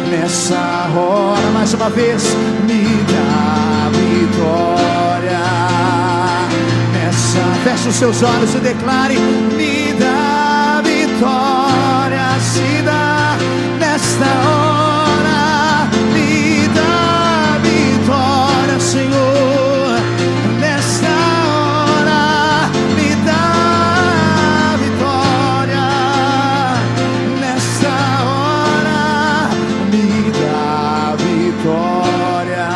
nessa hora. Mais uma vez, me dá vitória. Feche os seus olhos e declare: me dá vitória. Se dá nesta hora, me dá vitória, Senhor. Nesta hora, me dá vitória. Nesta hora, me dá vitória.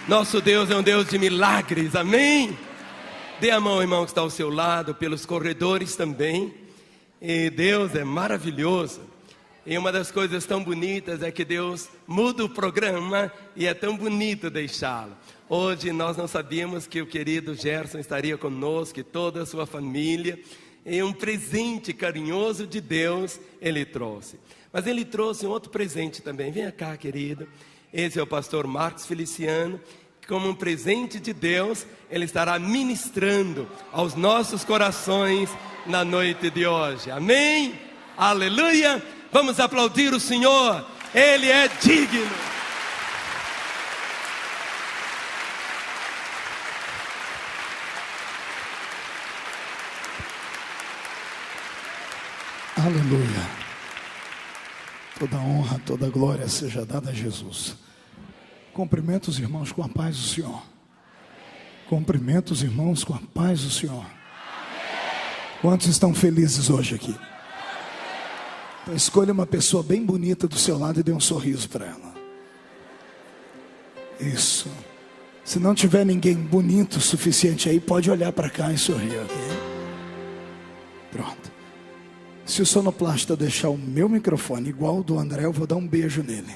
Nosso Deus é um Deus de milagres, amém? Dê a mão ao irmão que está ao seu lado, pelos corredores também. E Deus é maravilhoso. E uma das coisas tão bonitas é que Deus muda o programa e é tão bonito deixá-lo. Hoje nós não sabíamos que o querido Gerson estaria conosco e toda a sua família. E um presente carinhoso de Deus ele trouxe. Mas ele trouxe um outro presente também. Venha cá, querido. Esse é o pastor Marcos Feliciano, que como um presente de Deus, ele estará ministrando aos nossos corações na noite de hoje. Amém? Aleluia! Vamos aplaudir o Senhor, Ele é digno. Aleluia. Toda honra, toda glória seja dada a Jesus. Cumprimento os irmãos com a paz do Senhor. Cumprimento os irmãos com a paz do Senhor. Quantos estão felizes hoje aqui? Então escolha uma pessoa bem bonita do seu lado e dê um sorriso para ela. Isso. Se não tiver ninguém bonito o suficiente aí, pode olhar para cá e sorrir, ok? Pronto. Se o sonoplasta deixar o meu microfone igual ao do André, eu vou dar um beijo nele.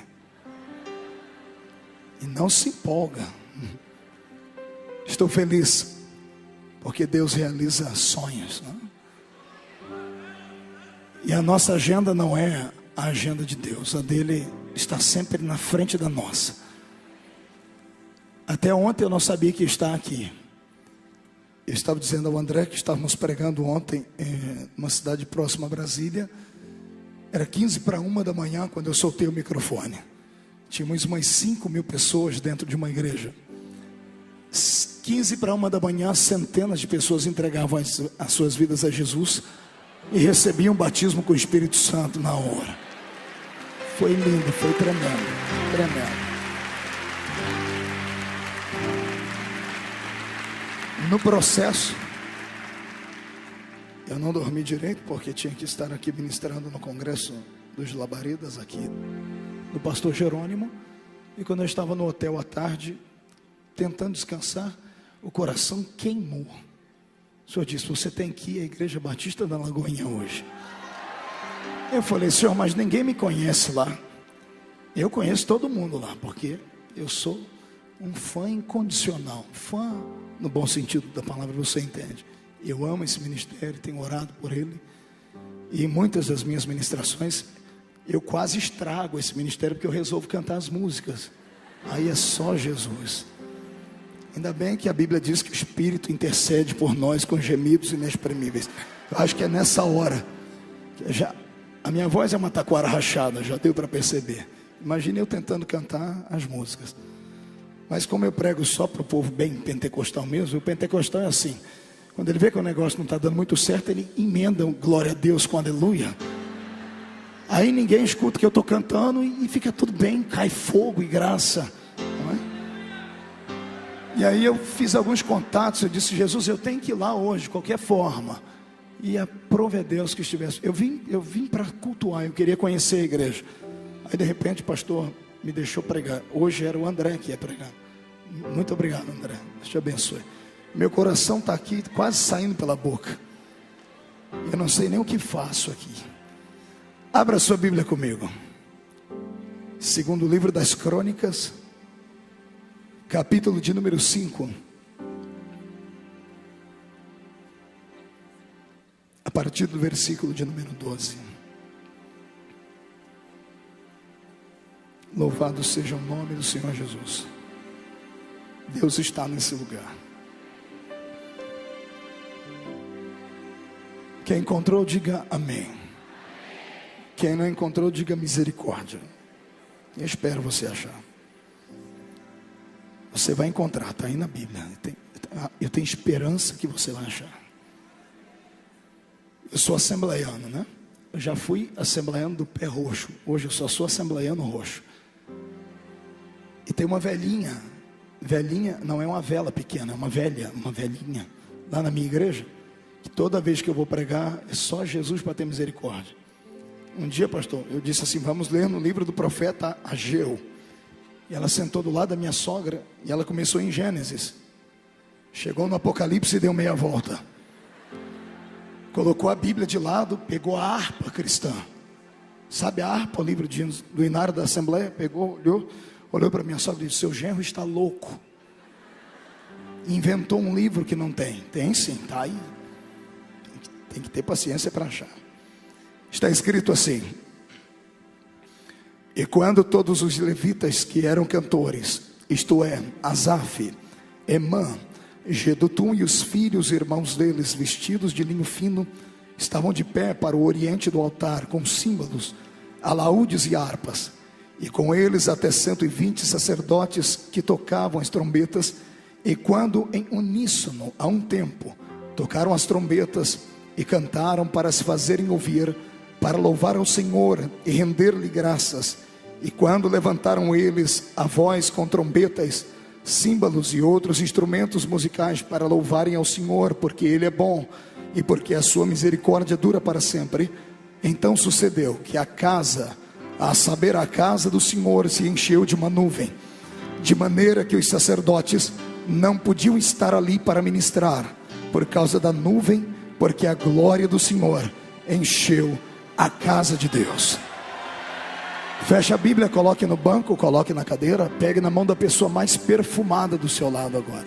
E não se empolga. Estou feliz, porque Deus realiza sonhos, né? E a nossa agenda não é a agenda de Deus. A dele está sempre na frente da nossa. Até ontem eu não sabia que está aqui. Eu estava dizendo ao André que estávamos pregando ontem em uma cidade próxima a Brasília. Era 1:45 da manhã quando eu soltei o microfone. Tínhamos umas 5.000 pessoas dentro de uma igreja. 1:45 da manhã, centenas de pessoas entregavam as suas vidas a Jesus e recebiam o batismo com o Espírito Santo na hora. Foi lindo, foi tremendo, tremendo. No processo, eu não dormi direito porque tinha que estar aqui ministrando no congresso dos Labaridas aqui do pastor Jerônimo. E quando eu estava no hotel à tarde, tentando descansar, o coração queimou. O Senhor disse: você tem que ir à Igreja Batista da Lagoinha hoje. Eu falei: Senhor, mas ninguém me conhece lá. Eu conheço todo mundo lá, porque eu sou um fã incondicional. Fã no bom sentido da palavra, você entende. Eu amo esse ministério, tenho orado por ele. E muitas das minhas ministrações, eu quase estrago esse ministério, porque eu resolvo cantar as músicas. Aí é só Jesus. Ainda bem que a Bíblia diz que o Espírito intercede por nós com gemidos inexprimíveis. Eu acho que é nessa hora que a minha voz é uma taquara rachada, já deu para perceber. Imagine eu tentando cantar as músicas. Mas como eu prego só para o povo bem pentecostal mesmo, o pentecostal é assim: quando ele vê que o negócio não está dando muito certo, ele emenda um glória a Deus com aleluia. Aí ninguém escuta o que eu estou cantando e fica tudo bem, cai fogo e graça, não é? E aí eu fiz alguns contatos, eu disse: Jesus, eu tenho que ir lá hoje, de qualquer forma. E aprove a Deus que estivesse. Eu vim para cultuar, eu queria conhecer a igreja. Aí de repente o pastor me deixou pregar. Hoje era o André que ia pregar. Muito obrigado, André, Deus te abençoe. Meu coração está aqui quase saindo pela boca. Eu não sei nem o que faço aqui. Abra sua Bíblia comigo. Segundo livro das Crônicas, capítulo de número 5. A partir do versículo de número 12. Louvado seja o nome do Senhor Jesus. Deus está nesse lugar. Quem encontrou, diga amém. Quem não encontrou, diga misericórdia. Eu espero você achar. Você vai encontrar, está aí na Bíblia. Eu tenho esperança que você vai achar. Eu sou assembleiano, né? Eu já fui assembleiano do pé roxo. Hoje eu só sou assembleiano roxo. E tem uma velhinha. Velhinha não é uma vela pequena, é uma velhinha. Lá na minha igreja, que toda vez que eu vou pregar, é só Jesus para ter misericórdia. Um dia, pastor, eu disse assim: vamos ler no livro do profeta Ageu. E ela sentou do lado da minha sogra e ela começou em Gênesis. Chegou no Apocalipse e deu meia volta. Colocou a Bíblia de lado, pegou a harpa cristã. Sabe a harpa, o livro do Inário da Assembleia? Pegou, olhou para minha sogra e disse: seu genro está louco. Inventou um livro que não tem. Tem sim, está aí. Tem que ter paciência para achar. Está escrito assim: e quando todos os levitas que eram cantores, isto é, Asaf, Emã, Jedutum e os filhos e irmãos deles, vestidos de linho fino, estavam de pé para o oriente do altar, com símbolos, alaúdes e harpas, e com eles até 120 sacerdotes que tocavam as trombetas, e quando em uníssono, a um tempo, tocaram as trombetas e cantaram para se fazerem ouvir, para louvar ao Senhor e render-lhe graças. E quando levantaram eles a voz com trombetas, símbolos e outros instrumentos musicais para louvarem ao Senhor, porque Ele é bom e porque a sua misericórdia dura para sempre, então sucedeu que a casa, a saber a casa do Senhor, se encheu de uma nuvem, de maneira que os sacerdotes não podiam estar ali para ministrar, por causa da nuvem, porque a glória do Senhor encheu a casa de Deus. Feche a Bíblia, coloque no banco, coloque na cadeira, pegue na mão da pessoa mais perfumada do seu lado agora.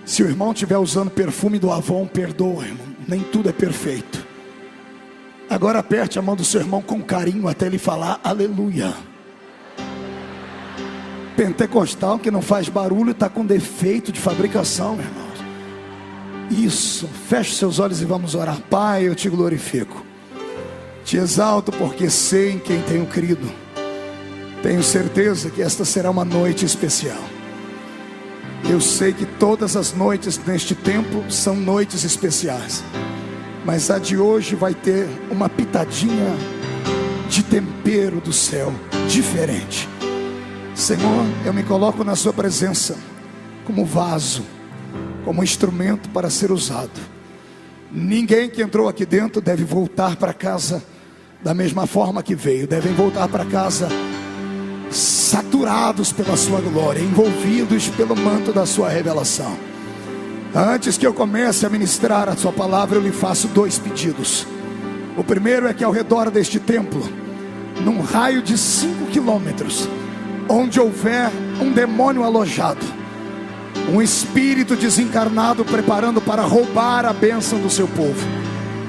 Se o irmão estiver usando perfume do Avon, perdoa, irmão, nem tudo é perfeito. Agora aperte a mão do seu irmão com carinho até ele falar aleluia. Pentecostal que não faz barulho está com defeito de fabricação, meu irmão. Isso, feche seus olhos e vamos orar. Pai, eu te glorifico, te exalto porque sei em quem tenho crido. Tenho certeza que esta será uma noite especial. Eu sei que todas as noites neste tempo são noites especiais, mas a de hoje vai ter uma pitadinha de tempero do céu, diferente. Senhor, eu me coloco na sua presença como vaso, como instrumento para ser usado. Ninguém que entrou aqui dentro deve voltar para casa da mesma forma que veio. Devem voltar para casa saturados pela sua glória, envolvidos pelo manto da sua revelação. Antes que eu comece a ministrar a sua palavra, eu lhe faço 2 pedidos. O primeiro é que ao redor deste templo, num raio de 5 quilômetros, onde houver um demônio alojado, um espírito desencarnado preparando para roubar a bênção do seu povo,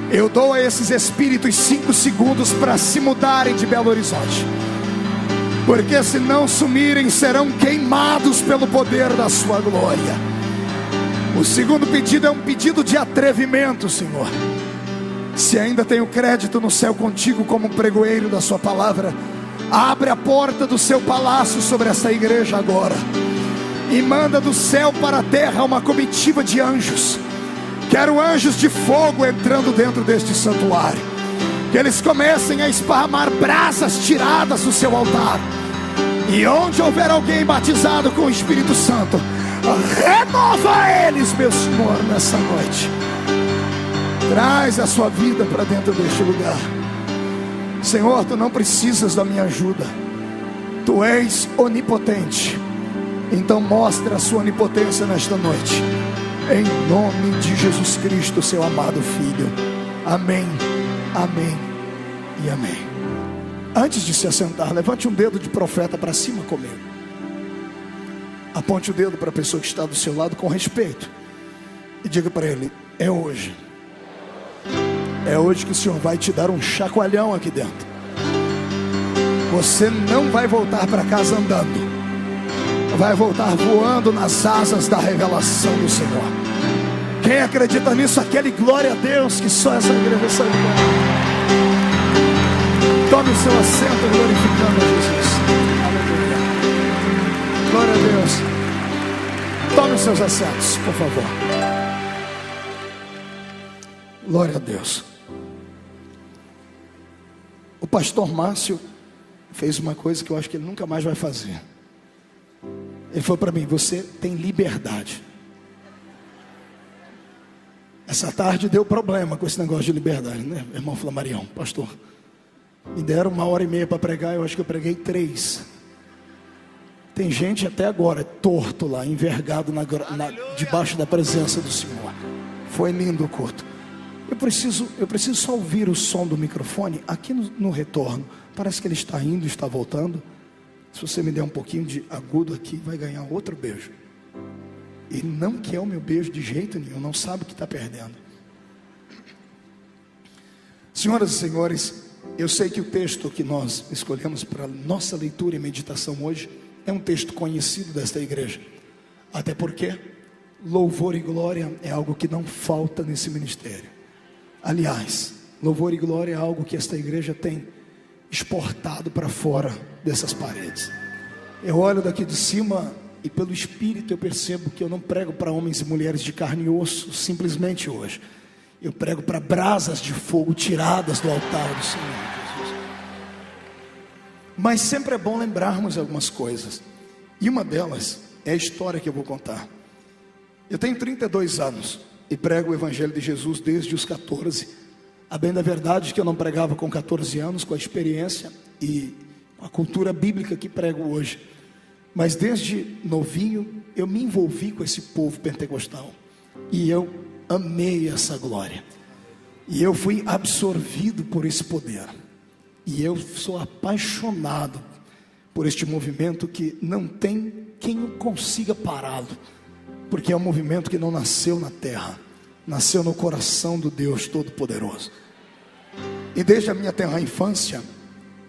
eu dou a esses espíritos 5 segundos para se mudarem de Belo Horizonte, porque se não sumirem serão queimados pelo poder da sua glória. O segundo pedido é um pedido de atrevimento, Senhor. Se ainda tenho crédito no céu contigo como pregoeiro da sua palavra, abre a porta do seu palácio sobre essa igreja agora e manda do céu para a terra uma comitiva de anjos. Quero anjos de fogo entrando dentro deste santuário, que eles comecem a esparramar brasas tiradas do seu altar, e onde houver alguém batizado com o Espírito Santo, renova eles, meu Senhor, nessa noite. Traz a sua vida para dentro deste lugar. Senhor, tu não precisas da minha ajuda, tu és onipotente. Então mostra a sua onipotência nesta noite, em nome de Jesus Cristo, seu amado Filho. Amém, amém e amém. Antes de se assentar, levante um dedo de profeta para cima comigo. Aponte o dedo para a pessoa que está do seu lado com respeito e diga para ele: é hoje. É hoje que o Senhor vai te dar um chacoalhão aqui dentro. Você não vai voltar para casa andando, vai voltar voando nas asas da revelação do Senhor. Quem acredita nisso, aquele glória a Deus, que só essa igreja sabe. Tome o seu assento glorificando a Jesus. Aleluia. Glória a Deus. Tome os seus assentos, por favor. Glória a Deus. O pastor Márcio fez uma coisa que eu acho que ele nunca mais vai fazer. Ele falou para mim: você tem liberdade. Essa tarde deu problema com esse negócio de liberdade, né, irmão Flamarião, pastor? Me deram 1h30 para pregar, eu acho que eu preguei 3. Tem gente até agora torto lá, envergado debaixo da presença do Senhor. Foi lindo o culto. Eu preciso só ouvir o som do microfone aqui no retorno. Parece que ele está indo, está voltando. Se você me der um pouquinho de agudo aqui, vai ganhar outro beijo. Ele não quer o meu beijo de jeito nenhum, não sabe o que está perdendo. Senhoras e senhores, eu sei que o texto que nós escolhemos para nossa leitura e meditação hoje é um texto conhecido desta igreja. Até porque louvor e glória é algo que não falta nesse ministério. Aliás, louvor e glória é algo que esta igreja tem exportado para fora dessas paredes. Eu olho daqui de cima e pelo Espírito eu percebo que eu não prego para homens e mulheres de carne e osso simplesmente hoje. Eu prego para brasas de fogo tiradas do altar do Senhor Jesus. Mas sempre é bom lembrarmos algumas coisas. E uma delas é a história que eu vou contar. Eu tenho 32 anos e prego o Evangelho de Jesus desde os 14. A bem da verdade que eu não pregava com 14 anos, com a experiência e com a cultura bíblica que prego hoje. Mas desde novinho eu me envolvi com esse povo pentecostal. E eu amei essa glória. E eu fui absorvido por esse poder. E eu sou apaixonado por este movimento que não tem quem consiga pará-lo. Porque é um movimento que não nasceu na terra, nasceu no coração do Deus Todo-Poderoso. E desde a minha tenra infância,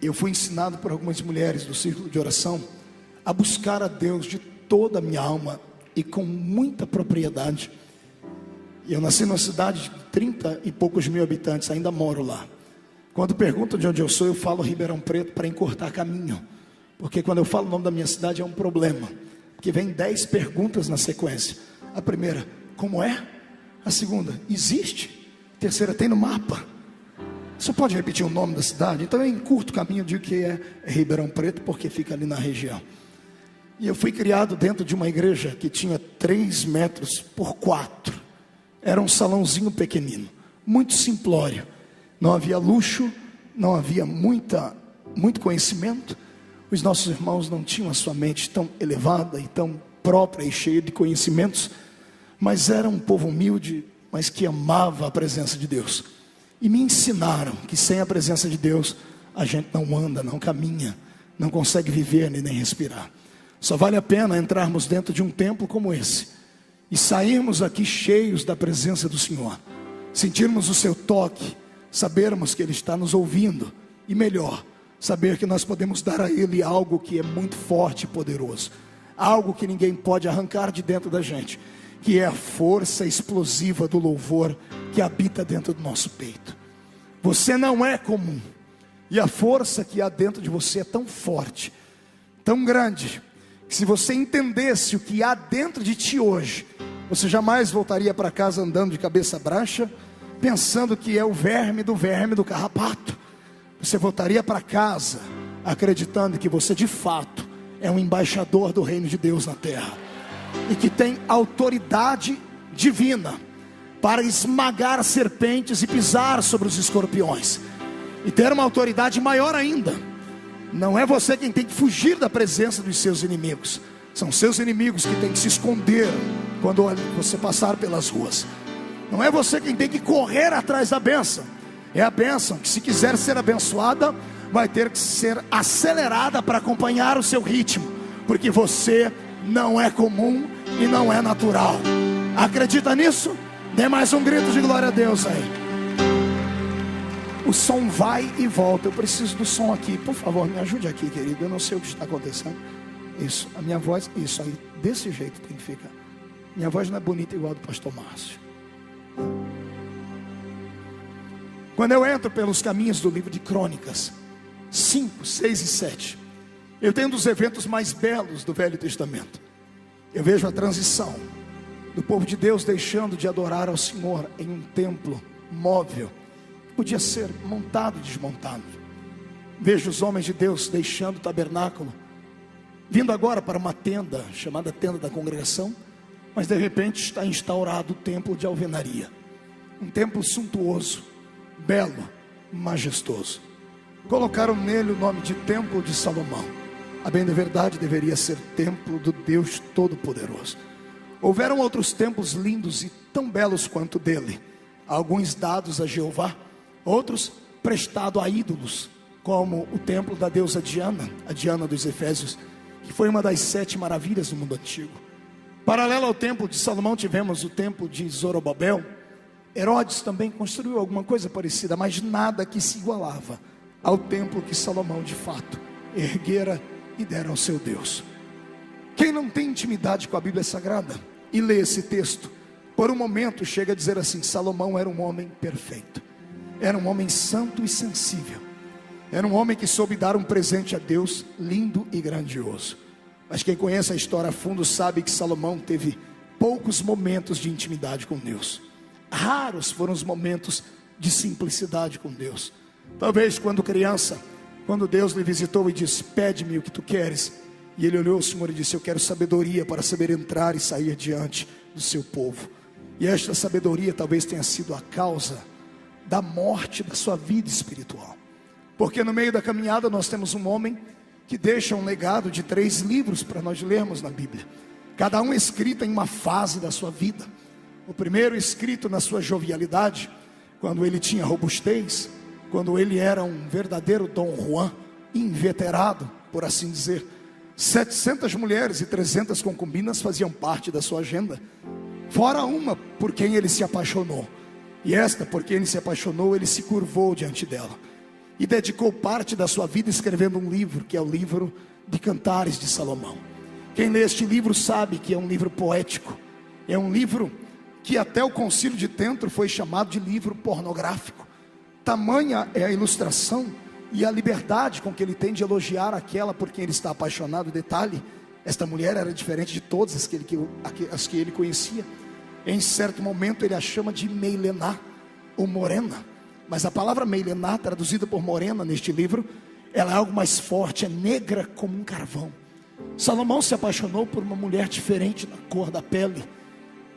eu fui ensinado por algumas mulheres do círculo de oração a buscar a Deus de toda a minha alma e com muita propriedade. E eu nasci numa cidade de 30 e poucos mil habitantes, ainda moro lá. Quando perguntam de onde eu sou, eu falo Ribeirão Preto para encurtar caminho. Porque quando eu falo o nome da minha cidade é um problema. Porque vem 10 perguntas na sequência. A primeira, como é? A segunda, existe? A terceira, tem no mapa? Você pode repetir o nome da cidade? Então eu encurto o caminho, digo que é Ribeirão Preto, porque fica ali na região. E eu fui criado dentro de uma igreja que tinha 3 metros por 4. Era um salãozinho pequenino, muito simplório. Não havia luxo, não havia muito conhecimento. Os nossos irmãos não tinham a sua mente tão elevada e tão própria e cheia de conhecimentos. Mas era um povo humilde, mas que amava a presença de Deus. E me ensinaram que sem a presença de Deus, a gente não anda, não caminha, não consegue viver nem respirar. Só vale a pena entrarmos dentro de um templo como esse e sairmos aqui cheios da presença do Senhor, sentirmos o seu toque, sabermos que Ele está nos ouvindo e melhor, saber que nós podemos dar a Ele algo que é muito forte e poderoso, algo que ninguém pode arrancar de dentro da gente, que é a força explosiva do louvor que habita dentro do nosso peito. Você não é comum, e a força que há dentro de você é tão forte, tão grande, que se você entendesse o que há dentro de ti hoje, você jamais voltaria para casa andando de cabeça baixa, pensando que é o verme do carrapato. Você voltaria para casa acreditando que você de fato é um embaixador do reino de Deus na terra, e que tem autoridade divina para esmagar serpentes e pisar sobre os escorpiões, e ter uma autoridade maior ainda. Não é você quem tem que fugir da presença dos seus inimigos, são seus inimigos que têm que se esconder quando você passar pelas ruas. Não é você quem tem que correr atrás da bênção, é a bênção que, se quiser ser abençoada, vai ter que ser acelerada para acompanhar o seu ritmo, porque você não é comum e não é natural. Acredita nisso? Dê mais um grito de glória a Deus aí. O som vai e volta. Eu preciso do som aqui. Por favor, me ajude aqui, querido. Eu não sei o que está acontecendo. Isso, a minha voz, isso aí, desse jeito tem que ficar. Minha voz não é bonita igual a do pastor Márcio. Quando eu entro pelos caminhos do livro de Crônicas 5, 6 e 7, eu tenho um dos eventos mais belos do Velho Testamento. Eu vejo a transição do povo de Deus deixando de adorar ao Senhor em um templo móvel, que podia ser montado e desmontado. Vejo os homens de Deus deixando o tabernáculo, vindo agora para uma tenda, chamada tenda da congregação, mas de repente está instaurado o templo de alvenaria. Um templo suntuoso, belo, majestoso. Colocaram nele o nome de Templo de Salomão. A bem da verdade deveria ser Templo do Deus Todo-Poderoso. Houveram outros templos lindos e tão belos quanto dele, alguns dados a Jeová, outros prestados a ídolos, como o templo da deusa Diana, a Diana dos Efésios, que foi uma das 7 maravilhas do mundo antigo. Paralelo ao templo de Salomão, tivemos o templo de Zorobabel. Herodes também construiu alguma coisa parecida, mas nada que se igualava ao templo que Salomão de fato erguera e dera ao seu Deus. Quem não tem intimidade com a Bíblia Sagrada e lê esse texto, por um momento chega a dizer assim: Salomão era um homem perfeito, era um homem santo e sensível, era um homem que soube dar um presente a Deus lindo e grandioso. Mas quem conhece a história a fundo sabe que Salomão teve poucos momentos de intimidade com Deus. Raros foram os momentos de simplicidade com Deus. Talvez quando criança, quando Deus lhe visitou e disse: pede-me o que tu queres, e ele olhou ao Senhor e disse: eu quero sabedoria para saber entrar e sair diante do seu povo. E esta sabedoria talvez tenha sido a causa da morte da sua vida espiritual, porque no meio da caminhada nós temos um homem que deixa um legado de 3 livros para nós lermos na Bíblia, cada um escrito em uma fase da sua vida. O primeiro escrito na sua jovialidade, quando ele tinha robustez, quando ele era um verdadeiro Dom Juan, inveterado, por assim dizer. 700 mulheres e 300 concubinas faziam parte da sua agenda, fora uma por quem ele se apaixonou. E esta, por quem ele se apaixonou, ele se curvou diante dela e dedicou parte da sua vida escrevendo um livro, que é o livro de Cantares de Salomão. Quem lê este livro sabe que é um livro poético, é um livro que até o Concílio de Trento foi chamado de livro pornográfico. Tamanha é a ilustração e a liberdade com que ele tem de elogiar aquela por quem ele está apaixonado. Detalhe, esta mulher era diferente de todas as que ele conhecia. Em certo momento ele a chama de Meilená, ou morena. Mas a palavra Meilená, traduzida por morena neste livro, ela é algo mais forte, é negra como um carvão. Salomão se apaixonou por uma mulher diferente na cor da pele.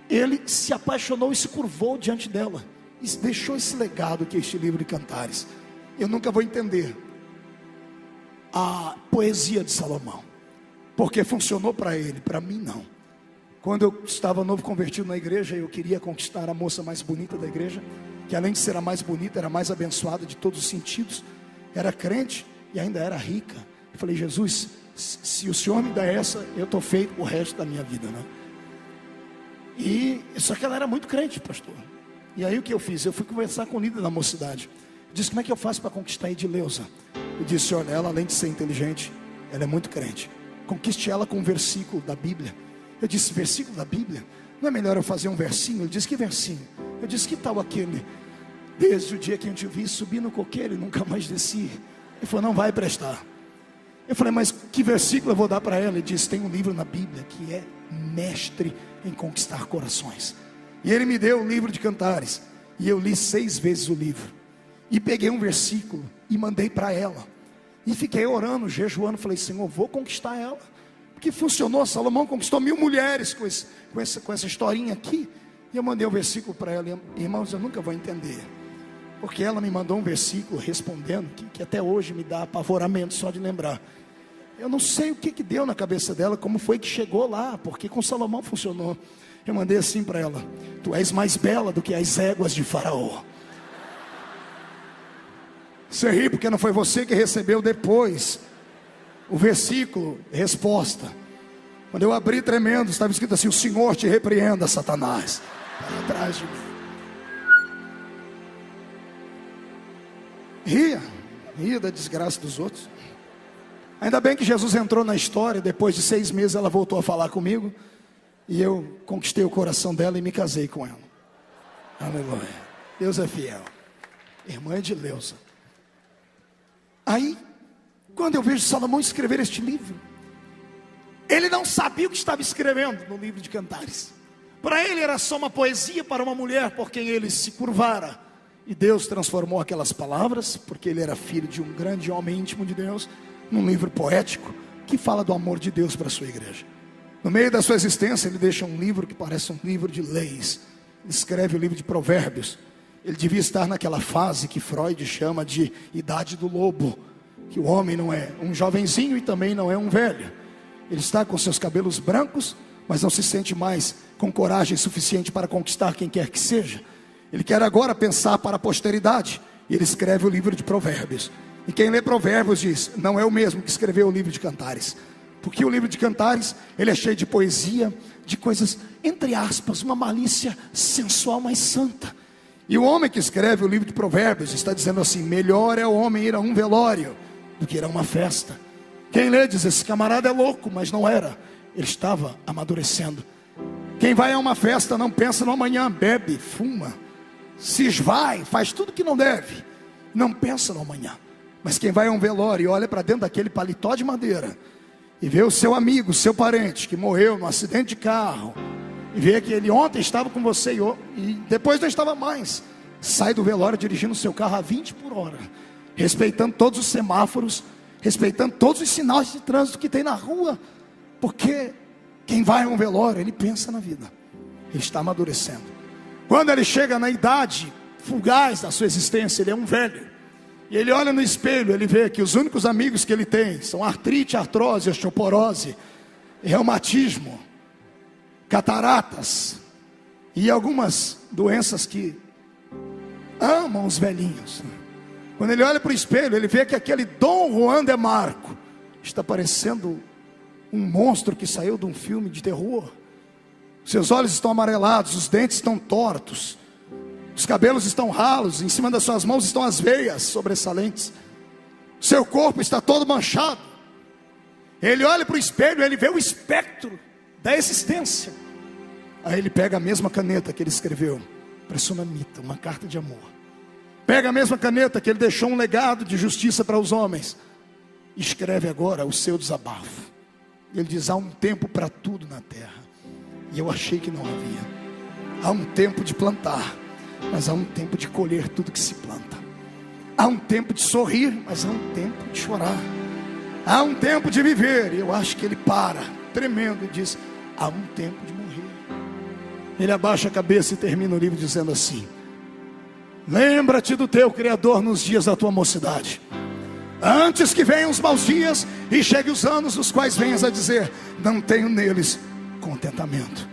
Ele se apaixonou e se curvou diante dela, e deixou esse legado que é este livro de Cantares. Eu nunca vou entender a poesia de Salomão, porque funcionou para ele, para mim não. Quando eu estava novo convertido na igreja, eu queria conquistar a moça mais bonita da igreja, que além de ser a mais bonita, era a mais abençoada de todos os sentidos, era crente e ainda era rica. Eu falei: Jesus, se o Senhor me dá essa, eu estou feito o resto da minha vida, né? Só que ela era muito crente, pastor. E aí o que eu fiz? Eu fui conversar com o líder da mocidade. Eu disse: como é que eu faço para conquistar a Edileuza? Eu disse: olha, ela além de ser inteligente, ela é muito crente. Conquiste ela com um versículo da Bíblia. Eu disse: versículo da Bíblia? Não é melhor eu fazer um versinho? Ele disse: que versinho? Eu disse: que tal aquele: desde o dia que eu te vi subir no coqueiro e nunca mais desci? Ele falou: não vai prestar. Eu falei: mas que versículo eu vou dar para ela? Ele disse: tem um livro na Bíblia que é mestre em conquistar corações. E ele me deu o livro de Cantares, e eu li 6 vezes o livro, e peguei um versículo e mandei para ela, e fiquei orando, jejuando. Falei: Senhor, vou conquistar ela, porque funcionou. Salomão conquistou 1000 mulheres com essa historinha aqui. E eu mandei o versículo para ela. Irmãos, eu nunca vou entender, porque ela me mandou um versículo respondendo que até hoje me dá apavoramento só de lembrar. Eu não sei o que deu na cabeça dela, como foi que chegou lá, porque com Salomão funcionou. Eu mandei assim para ela: tu és mais bela do que as éguas de Faraó. Você ri porque não foi você que recebeu depois o versículo, resposta. Quando eu abri tremendo, estava escrito assim: o Senhor te repreenda, Satanás, para trás de mim. Ria da desgraça dos outros. Ainda bem que Jesus entrou na história. Depois de 6 meses ela voltou a falar comigo, e eu conquistei o coração dela e me casei com ela. Aleluia. Deus é fiel. Irmã Edileuza. Aí, quando eu vejo Salomão escrever este livro, ele não sabia o que estava escrevendo no livro de Cantares. Para ele era só uma poesia para uma mulher por quem ele se curvara. E Deus transformou aquelas palavras, porque ele era filho de um grande homem íntimo de Deus, num livro poético que fala do amor de Deus para a sua igreja. No meio da sua existência, ele deixa um livro que parece um livro de leis. Ele escreve o livro de Provérbios. Ele devia estar naquela fase que Freud chama de idade do lobo, que o homem não é um jovenzinho e também não é um velho. Ele está com seus cabelos brancos, mas não se sente mais com coragem suficiente para conquistar quem quer que seja. Ele quer agora pensar para a posteridade, e ele escreve o livro de Provérbios. E quem lê Provérbios diz, não é o mesmo que escreveu o livro de Cantares. Porque o livro de Cantares, ele é cheio de poesia, de coisas, entre aspas, uma malícia sensual, mas santa. E o homem que escreve o livro de Provérbios está dizendo assim, melhor é o homem ir a um velório do que ir a uma festa. Quem lê diz, esse camarada é louco, mas não era. Ele estava amadurecendo. Quem vai a uma festa não pensa no amanhã, bebe, fuma, se esvai, faz tudo que não deve, não pensa no amanhã. Mas quem vai a um velório e olha para dentro daquele paletó de madeira e vê o seu amigo, seu parente que morreu num acidente de carro, e vê que ele ontem estava com você e depois não estava mais, sai do velório dirigindo o seu carro a 20 por hora, respeitando todos os semáforos, respeitando todos os sinais de trânsito que tem na rua, porque quem vai a um velório, ele pensa na vida, ele está amadurecendo. Quando ele chega na idade fugaz da sua existência, ele é um velho, e ele olha no espelho, ele vê que os únicos amigos que ele tem são artrite, artrose, osteoporose, reumatismo, cataratas e algumas doenças que amam os velhinhos. Quando ele olha para o espelho, ele vê que aquele Dom Juan de Marco está parecendo um monstro que saiu de um filme de terror. Seus olhos estão amarelados, os dentes estão tortos, os cabelos estão ralos, em cima das suas mãos estão as veias sobressalentes, seu corpo está todo manchado. Ele olha para o espelho, ele vê o espectro da existência. Aí ele pega a mesma caneta que ele escreveu para Sunamita, uma carta de amor. Pega a mesma caneta que ele deixou um legado de justiça para os homens, e escreve agora o seu desabafo. Ele diz, há um tempo para tudo na terra, e eu achei que não havia. Há um tempo de plantar, mas há um tempo de colher tudo que se planta. Há um tempo de sorrir, mas há um tempo de chorar. Há um tempo de viver, e eu acho que ele para, tremendo, e diz, há um tempo de morrer. Ele abaixa a cabeça e termina o livro dizendo assim, lembra-te do teu Criador nos dias da tua mocidade, antes que venham os maus dias e cheguem os anos nos quais venhas a dizer, não tenho neles contentamento.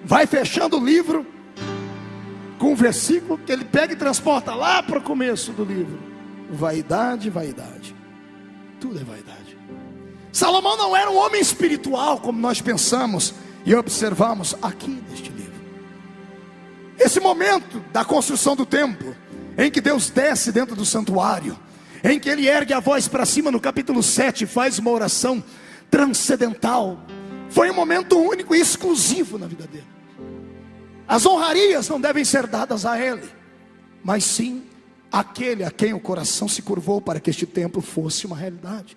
Vai fechando o livro com um versículo que ele pega e transporta lá para o começo do livro. Vaidade, vaidade, tudo é vaidade. Salomão não era um homem espiritual como nós pensamos e observamos aqui neste livro. Esse momento da construção do templo, em que Deus desce dentro do santuário, em que ele ergue a voz para cima no capítulo 7 e faz uma oração transcendental, foi um momento único e exclusivo na vida dele. As honrarias não devem ser dadas a ele, mas sim àquele a quem o coração se curvou para que este templo fosse uma realidade.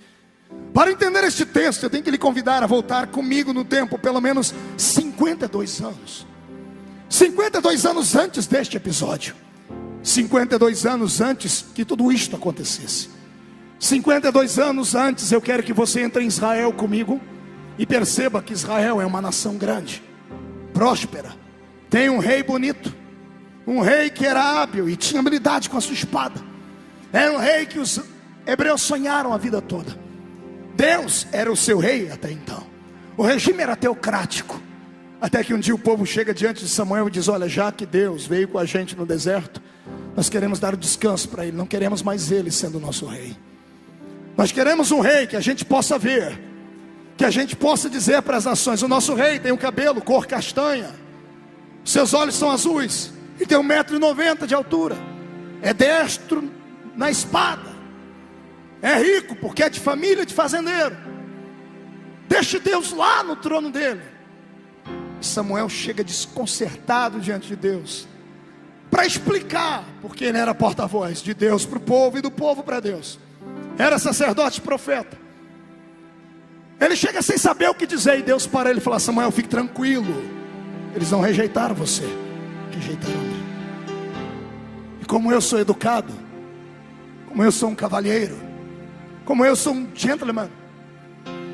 Para entender este texto, eu tenho que lhe convidar a voltar comigo no tempo pelo menos 52 anos. 52 anos antes deste episódio. 52 anos antes que tudo isto acontecesse. 52 anos antes, eu quero que você entre em Israel comigo e perceba que Israel é uma nação grande, próspera, tem um rei bonito, um rei que era hábil e tinha habilidade com a sua espada. Era um rei que os hebreus sonharam a vida toda. Deus era o seu rei até então. O regime era teocrático. Até que um dia o povo chega diante de Samuel e diz, olha, já que Deus veio com a gente no deserto, nós queremos dar o descanso para ele, não queremos mais ele sendo o nosso rei. Nós queremos um rei que a gente possa ver, que a gente possa dizer para as nações, o nosso rei tem um cabelo cor castanha, seus olhos são azuis, e tem 1,90 m de altura, é destro na espada. É rico porque é de família de fazendeiro. Deixe Deus lá no trono dele. Samuel chega desconcertado diante de Deus, para explicar, porque ele era porta-voz de Deus para o povo e do povo para Deus. Era sacerdote e profeta. Ele chega sem saber o que dizer, e Deus para ele e fala: Samuel, fique tranquilo, eles não rejeitaram você, rejeitaram ele. E como eu sou educado, como eu sou um cavalheiro, como eu sou um gentleman,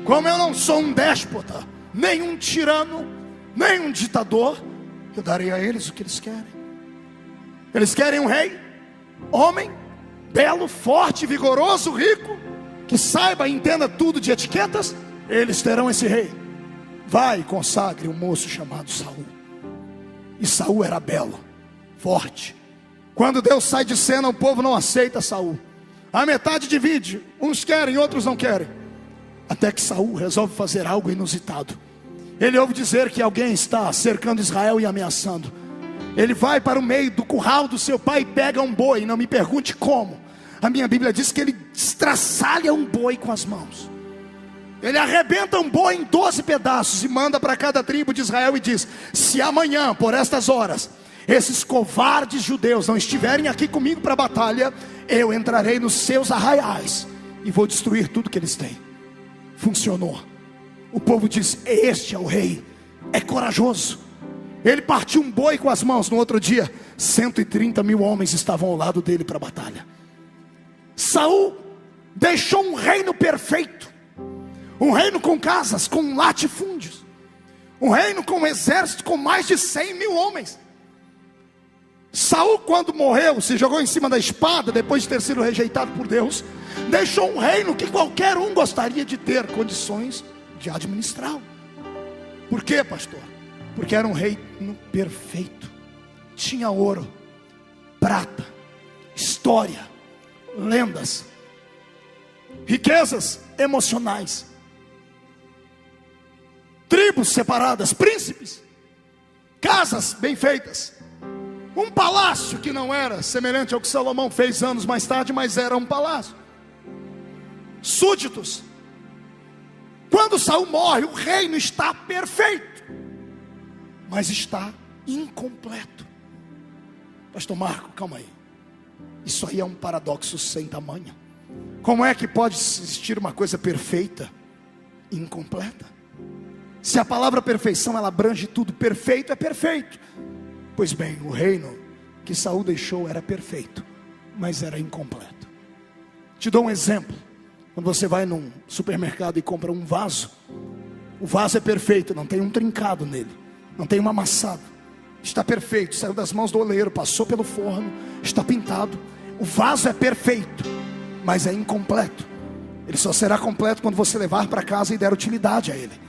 como eu não sou um déspota, nem um tirano, nem um ditador, eu darei a eles o que eles querem. Eles querem um rei, homem, belo, forte, vigoroso, rico, que saiba e entenda tudo de etiquetas. Eles terão esse rei. Vai e consagre um moço chamado Saul. E Saul era belo, forte. Quando Deus sai de cena, o povo não aceita Saul. A metade divide, uns querem, outros não querem. Até que Saul resolve fazer algo inusitado. Ele ouve dizer que alguém está cercando Israel e ameaçando. Ele vai para o meio do curral do seu pai e pega um boi. Não me pergunte como. A minha Bíblia diz que ele estraçalha um boi com as mãos. Ele arrebenta um boi em 12 pedaços e manda para cada tribo de Israel e diz: se amanhã, por estas horas, esses covardes judeus não estiverem aqui comigo para a batalha, eu entrarei nos seus arraiais e vou destruir tudo que eles têm. Funcionou. O povo diz: este é o rei, é corajoso. Ele partiu um boi com as mãos. No outro dia, 130 mil homens estavam ao lado dele para a batalha. Saul deixou um reino perfeito, um reino com casas, com latifúndios, um reino com um exército com mais de 100 mil homens. Saul, quando morreu, se jogou em cima da espada, depois de ter sido rejeitado por Deus, deixou um reino que qualquer um gostaria de ter condições de administrá-lo. Por quê, pastor? Porque era um reino perfeito. Tinha ouro, prata, história, lendas, riquezas emocionais, tribos separadas, príncipes, casas bem feitas, um palácio que não era semelhante ao que Salomão fez anos mais tarde, mas era um palácio, súditos. Quando Saul morre, o reino está perfeito, mas está incompleto. Pastor Marco, calma aí. Isso aí é um paradoxo sem tamanho. Como é que pode existir uma coisa perfeita e incompleta? Se a palavra perfeição, ela abrange tudo, perfeito é perfeito. Pois bem, o reino que Saul deixou era perfeito, mas era incompleto. Te dou um exemplo. Quando você vai num supermercado e compra um vaso, o vaso é perfeito, não tem um trincado nele, não tem um amassado, está perfeito, saiu das mãos do oleiro, passou pelo forno, está pintado. O vaso é perfeito, mas é incompleto. Ele só será completo quando você levar para casa e der utilidade a ele.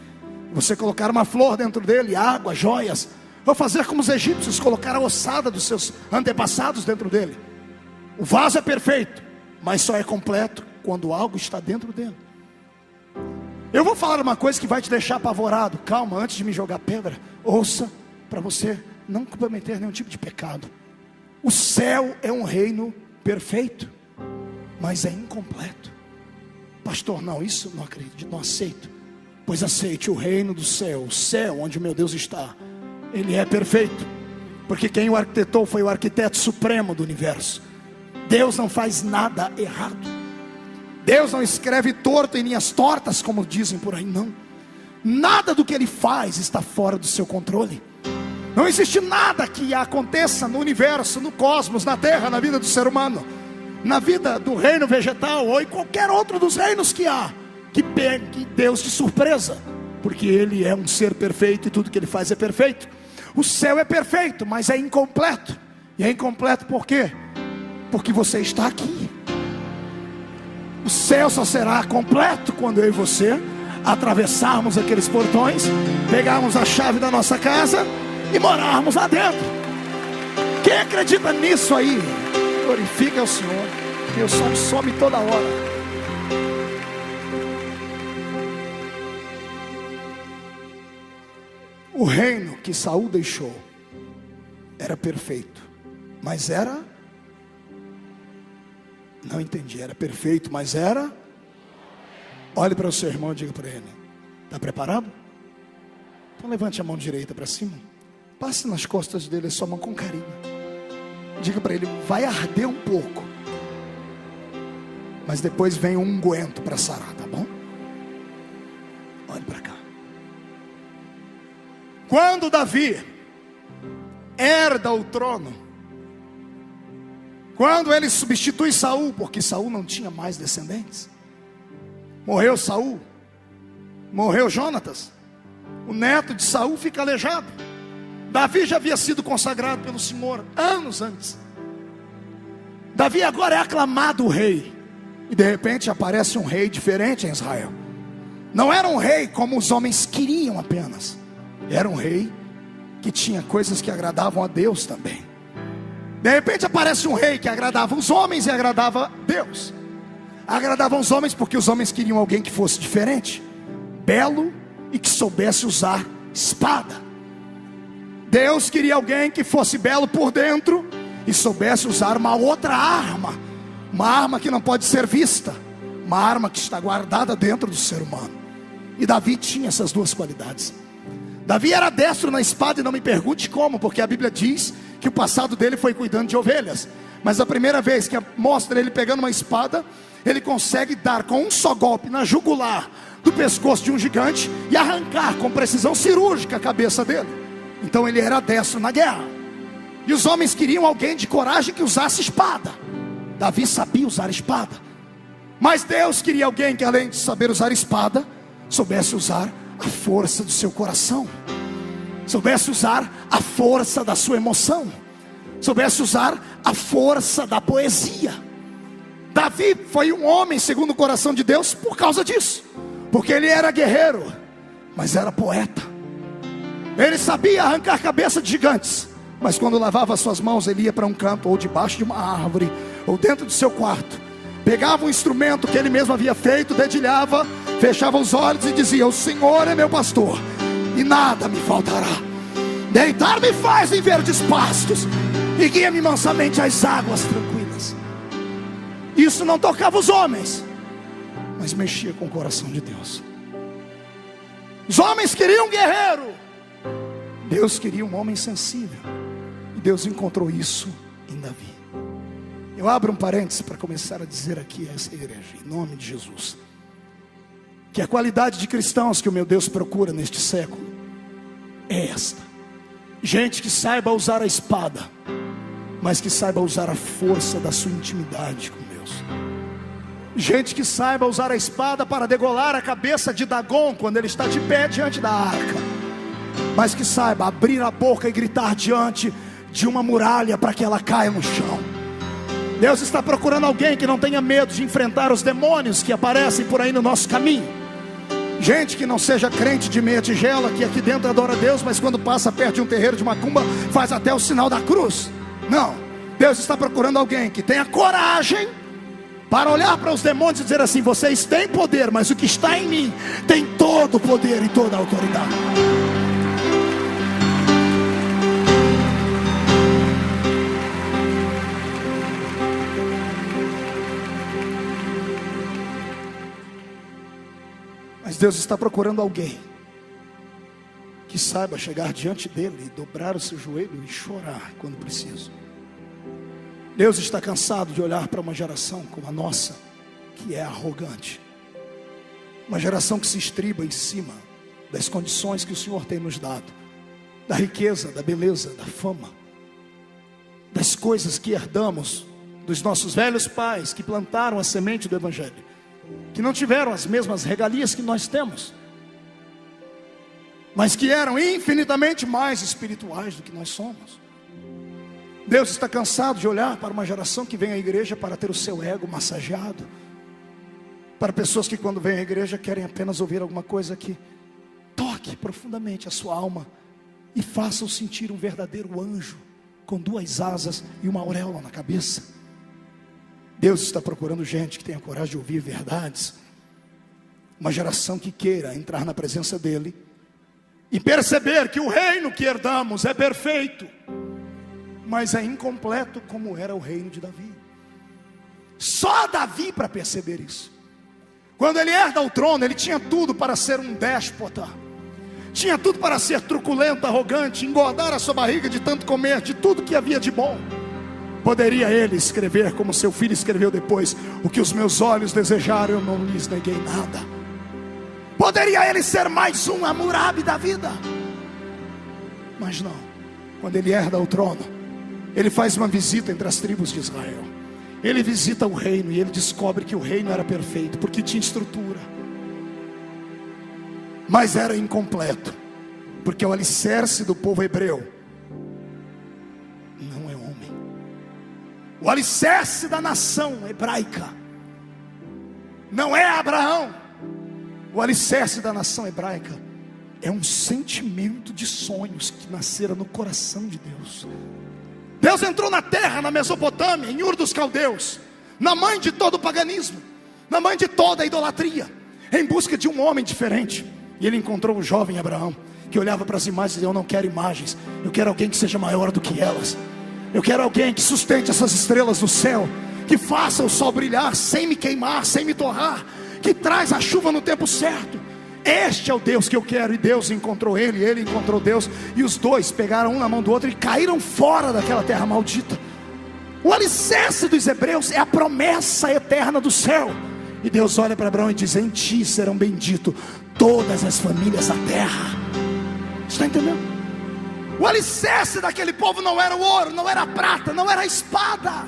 Você colocar uma flor dentro dele, água, joias, ou fazer como os egípcios, colocar a ossada dos seus antepassados dentro dele. O vaso é perfeito, mas só é completo quando algo está dentro dele. Eu vou falar uma coisa que vai te deixar apavorado. Calma, antes de me jogar pedra, ouça, para você não cometer nenhum tipo de pecado. O céu é um reino perfeito, mas é incompleto. Pastor, não, isso não acredito, não aceito. Pois aceite o reino do céu, o céu onde o meu Deus está. Ele é perfeito, porque quem o arquitetou foi o arquiteto supremo do universo. Deus não faz nada errado. Deus não escreve torto em linhas tortas, como dizem por aí, não. Nada do que Ele faz está fora do seu controle. Não existe nada que aconteça no universo, no cosmos, na terra, na vida do ser humano, na vida do reino vegetal ou em qualquer outro dos reinos que há, que pegue Deus de surpresa, porque Ele é um ser perfeito e tudo que Ele faz é perfeito. O céu é perfeito, mas é incompleto. E é incompleto por quê? Porque você está aqui. O céu só será completo quando eu e você atravessarmos aqueles portões, pegarmos a chave da nossa casa e morarmos lá dentro. Quem acredita nisso aí, glorifica o Senhor. Meu som some toda hora. O reino que Saul deixou era perfeito, mas era Não entendi, era perfeito, mas era... Olhe para o seu irmão e diga para ele: está preparado? Então levante a mão direita para cima, passe nas costas dele a sua mão com carinho. Diga para ele: vai arder um pouco, mas depois vem um unguento para sarar, tá bom? Olhe para cá. Quando Davi herda o trono, quando ele substitui Saul, porque Saul não tinha mais descendentes, morreu Saul, morreu Jonatas, o neto de Saul fica aleijado. Davi já havia sido consagrado pelo Senhor anos antes. Davi agora é aclamado rei, e de repente aparece um rei diferente em Israel. Não era um rei como os homens queriam apenas, era um rei que tinha coisas que agradavam a Deus também. De repente aparece um rei que agradava os homens e agradava Deus. Agradavam os homens porque os homens queriam alguém que fosse diferente, belo e que soubesse usar espada. Deus queria alguém que fosse belo por dentro e soubesse usar uma outra arma, uma arma que não pode ser vista, uma arma que está guardada dentro do ser humano. E Davi tinha essas duas qualidades. Davi era destro na espada, e não me pergunte como, porque a Bíblia diz que o passado dele foi cuidando de ovelhas. Mas a primeira vez que mostra ele pegando uma espada, ele consegue dar com um só golpe na jugular do pescoço de um gigante e arrancar com precisão cirúrgica a cabeça dele. Então ele era destro na guerra. E os homens queriam alguém de coragem que usasse espada. Davi sabia usar espada. Mas Deus queria alguém que, além de saber usar espada, soubesse usar a força do seu coração, soubesse usar a força da sua emoção, soubesse usar a força da poesia. Davi foi um homem segundo o coração de Deus por causa disso, porque ele era guerreiro, mas era poeta. Ele sabia arrancar a cabeça de gigantes, mas quando lavava suas mãos, ele ia para um canto, ou debaixo de uma árvore, ou dentro do seu quarto, pegava um instrumento que ele mesmo havia feito, dedilhava, fechava os olhos e dizia: o Senhor é meu pastor, e nada me faltará. Deitar-me faz em verdes pastos, e guia-me mansamente às águas tranquilas. Isso não tocava os homens, mas mexia com o coração de Deus. Os homens queriam um guerreiro, Deus queria um homem sensível, e Deus encontrou isso em Davi. Eu abro um parêntese para começar a dizer aqui a essa igreja, em nome de Jesus, que a qualidade de cristãos que o meu Deus procura neste século é esta: gente que saiba usar a espada, mas que saiba usar a força da sua intimidade com Deus. Gente que saiba usar a espada para degolar a cabeça de Dagon quando ele está de pé diante da arca, mas que saiba abrir a boca e gritar diante de uma muralha para que ela caia no chão. Deus está procurando alguém que não tenha medo de enfrentar os demônios que aparecem por aí no nosso caminho. Gente que não seja crente de meia tigela, que aqui dentro adora Deus, mas quando passa perto de um terreiro de macumba, faz até o sinal da cruz. Não, Deus está procurando alguém que tenha coragem para olhar para os demônios e dizer assim: vocês têm poder, mas o que está em mim tem todo o poder e toda a autoridade. Mas Deus está procurando alguém que saiba chegar diante dele e dobrar o seu joelho e chorar quando preciso. Deus está cansado de olhar para uma geração como a nossa, que é arrogante, uma geração que se estriba em cima das condições que o Senhor tem nos dado, da riqueza, da beleza, da fama, das coisas que herdamos dos nossos velhos pais que plantaram a semente do Evangelho, que não tiveram as mesmas regalias que nós temos, mas que eram infinitamente mais espirituais do que nós somos. Deus está cansado de olhar para uma geração que vem à igreja para ter o seu ego massageado, para pessoas que quando vêm à igreja querem apenas ouvir alguma coisa que toque profundamente a sua alma e faça-o sentir um verdadeiro anjo com duas asas e uma auréola na cabeça. Deus está procurando gente que tenha coragem de ouvir verdades, uma geração que queira entrar na presença dele e perceber que o reino que herdamos é perfeito, mas é incompleto como era o reino de Davi. Só Davi para perceber isso. Quando ele herda o trono, ele tinha tudo para ser um déspota, tinha tudo para ser truculento, arrogante, engordar a sua barriga de tanto comer de tudo que havia de bom. Poderia ele escrever, como seu filho escreveu depois: o que os meus olhos desejaram, eu não lhes neguei nada. Poderia ele ser mais um Hammurabi da vida. Mas não. Quando ele herda o trono, ele faz uma visita entre as tribos de Israel. Ele visita o reino e ele descobre que o reino era perfeito, porque tinha estrutura, mas era incompleto, porque o alicerce do povo hebreu não é homem. O alicerce da nação hebraica não é Abraão. O alicerce da nação hebraica é um sentimento de sonhos que nasceram no coração de Deus. Deus entrou na terra, na Mesopotâmia, em Ur dos Caldeus, na mãe de todo o paganismo, na mãe de toda a idolatria, em busca de um homem diferente. E ele encontrou o jovem Abraão, que olhava para as imagens e dizia: eu não quero imagens, eu quero alguém que seja maior do que elas. Eu quero alguém que sustente essas estrelas do céu, que faça o sol brilhar sem me queimar, sem me torrar, que traz a chuva no tempo certo. Este é o Deus que eu quero. E Deus encontrou ele, ele encontrou Deus, e os dois pegaram um na mão do outro e caíram fora daquela terra maldita. O alicerce dos hebreus é a promessa eterna do céu. E Deus olha para Abraão e diz: em ti serão benditos todas as famílias da terra. Está entendendo? O alicerce daquele povo não era o ouro, não era a prata, não era a espada,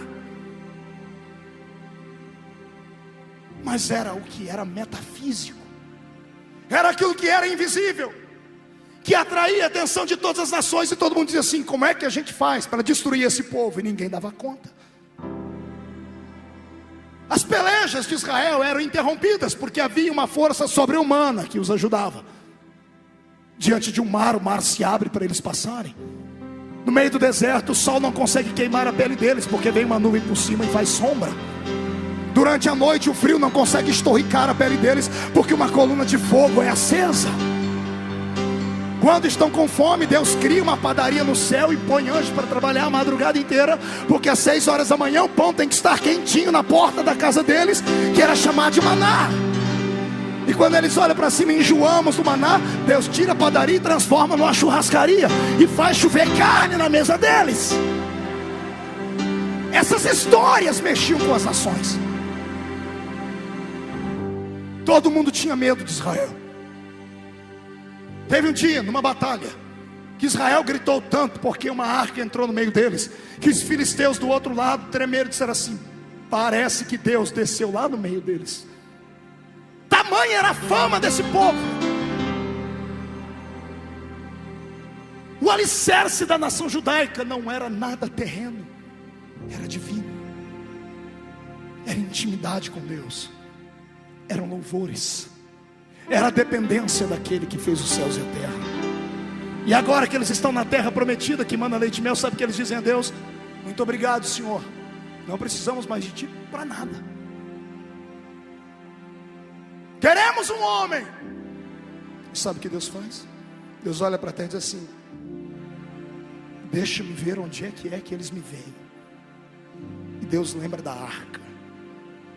mas era o que era metafísico. Era aquilo que era invisível, que atraía a atenção de todas as nações. E todo mundo dizia assim: como é que a gente faz para destruir esse povo? E ninguém dava conta. As pelejas de Israel eram interrompidas, porque havia uma força sobre-humana que os ajudava. Diante de um mar, o mar se abre para eles passarem. No meio do deserto, o sol não consegue queimar a pele deles, porque vem uma nuvem por cima e faz sombra. Durante a noite o frio não consegue estorricar a pele deles, porque uma coluna de fogo é acesa. Quando estão com fome, Deus cria uma padaria no céu e põe anjos para trabalhar a madrugada inteira, porque às 6 horas da manhã o pão tem que estar quentinho na porta da casa deles, que era chamado de maná. E quando eles olham para cima e enjoamos do maná, Deus tira a padaria e transforma numa churrascaria e faz chover carne na mesa deles. Essas histórias mexiam com as nações. Todo mundo tinha medo de Israel. Teve um dia, numa batalha, que Israel gritou tanto, porque uma arca entrou no meio deles, que os filisteus do outro lado tremeram e disseram assim: parece que Deus desceu lá no meio deles. Tamanha era a fama desse povo. O alicerce da nação judaica não era nada terreno, era divino. Era intimidade com Deus, eram louvores, era a dependência daquele que fez os céus e a terra. E agora que eles estão na terra prometida, que manda leite e mel, sabe o que eles dizem a Deus? Muito obrigado, Senhor, não precisamos mais de ti para nada. Queremos um homem. E sabe o que Deus faz? Deus olha para a terra e diz assim: deixa-me ver onde é que eles me veem. E Deus lembra da arca.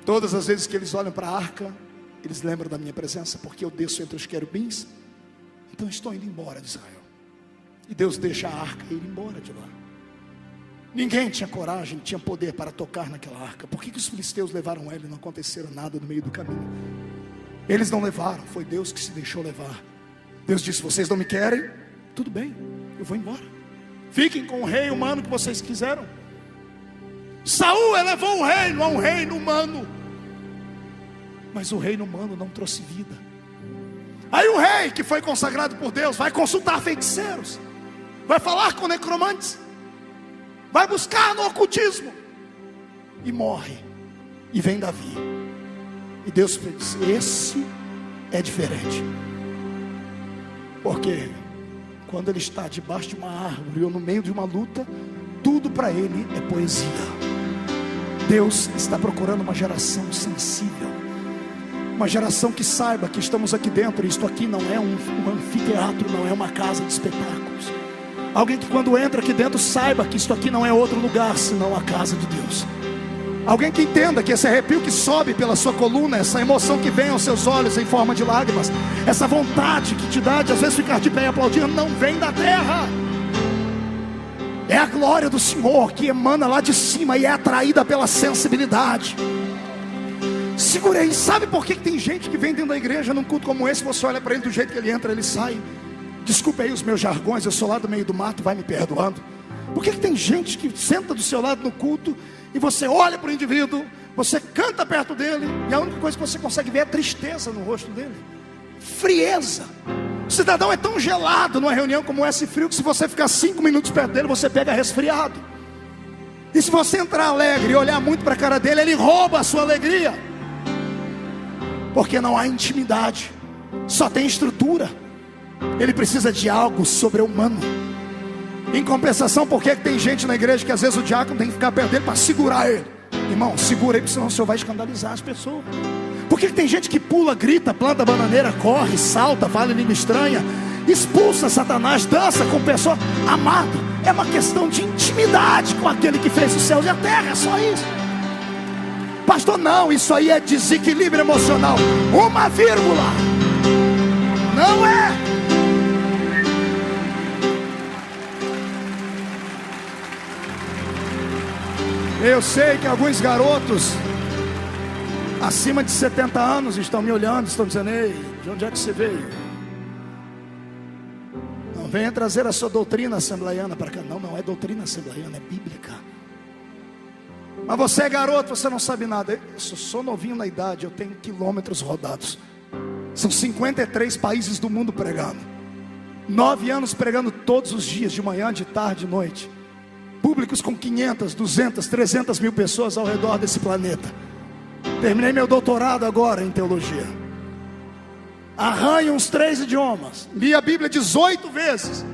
Todas as vezes que eles olham para a arca, eles lembram da minha presença, porque eu desço entre os querubins. Então estou indo embora de Israel. E Deus deixa a arca ir embora de lá. Ninguém tinha coragem, tinha poder para tocar naquela arca. Por que os filisteus levaram ela e não aconteceram nada no meio do caminho? Eles não levaram, foi Deus que se deixou levar. Deus disse: vocês não me querem? Tudo bem, eu vou embora. Fiquem com o rei humano que vocês quiseram. Saul elevou o reino a um reino humano, mas o reino humano não trouxe vida. Aí o rei que foi consagrado por Deus vai consultar feiticeiros, vai falar com necromantes, vai buscar no ocultismo, e morre. E vem Davi. E Deus diz: esse é diferente. Porque quando ele está debaixo de uma árvore ou no meio de uma luta, tudo para ele é poesia. Deus está procurando uma geração sensível, uma geração que saiba que estamos aqui dentro. Isto aqui não é um anfiteatro, não é uma casa de espetáculos. Alguém que quando entra aqui dentro saiba que isto aqui não é outro lugar senão a casa de Deus. Alguém que entenda que esse arrepio que sobe pela sua coluna, essa emoção que vem aos seus olhos em forma de lágrimas, essa vontade que te dá de às vezes ficar de pé e aplaudir, não vem da terra. É a glória do Senhor que emana lá de cima e é atraída pela sensibilidade. Segura aí. Sabe por que tem gente que vem dentro da igreja num culto como esse, você olha para ele do jeito que ele entra, ele sai? Desculpe aí os meus jargões, eu sou lá do meio do mato, vai me perdoando. Por que tem gente que senta do seu lado no culto e você olha para o indivíduo, você canta perto dele e a única coisa que você consegue ver é tristeza no rosto dele, frieza. O cidadão é tão gelado numa reunião como essa, frio, que se você ficar 5 minutos perto dele, você pega resfriado. E se você entrar alegre e olhar muito para a cara dele, ele rouba a sua alegria. Porque não há intimidade, só tem estrutura. Ele precisa de algo sobre-humano. Em compensação, por que tem gente na igreja que às vezes o diácono tem que ficar perto dele para segurar ele? Irmão, segura aí, porque senão o senhor vai escandalizar as pessoas. Por que tem gente que pula, grita, planta bananeira, corre, salta, fala em língua estranha, expulsa Satanás, dança com pessoa? Amado, é uma questão de intimidade com aquele que fez os céus e a terra, é só isso. Pastor, não, isso aí é desequilíbrio emocional. Uma vírgula. Não é. Eu sei que alguns garotos acima de 70 anos estão me olhando, estão dizendo: ei, de onde é que você veio? Não venha trazer a sua doutrina assembleiana para cá. Não, não é doutrina assembleiana, é bíblica. Mas você é garoto, você não sabe nada. Eu sou novinho na idade, eu tenho quilômetros rodados. São 53 países do mundo pregando. 9 anos pregando todos os dias, de manhã, de tarde, de noite. Públicos com 500, 200, 300 mil pessoas ao redor desse planeta. Terminei meu doutorado agora em teologia. Arranho uns 3 idiomas. Li a Bíblia 18 vezes.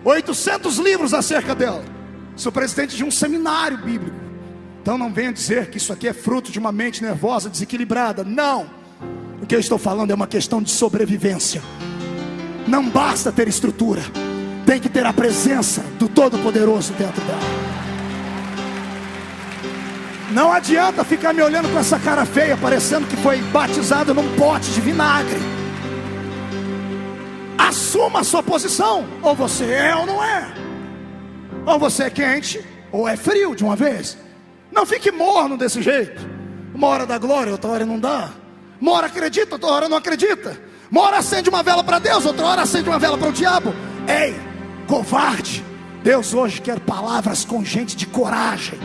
800 livros acerca dela. Sou presidente de um seminário bíblico. Então não venha dizer que isso aqui é fruto de uma mente nervosa, desequilibrada. Não. O que eu estou falando é uma questão de sobrevivência. Não basta ter estrutura, tem que ter a presença do Todo-Poderoso dentro dela. Não adianta ficar me olhando com essa cara feia, parecendo que foi batizado num pote de vinagre. Assuma a sua posição. Ou você é ou não é. Ou você é quente ou é frio de uma vez. Não fique morno desse jeito. Uma hora dá glória, outra hora não dá. Uma hora acredita, outra hora não acredita. Uma hora acende uma vela para Deus, outra hora acende uma vela para o diabo. Ei, covarde, Deus hoje quer palavras com gente de coragem.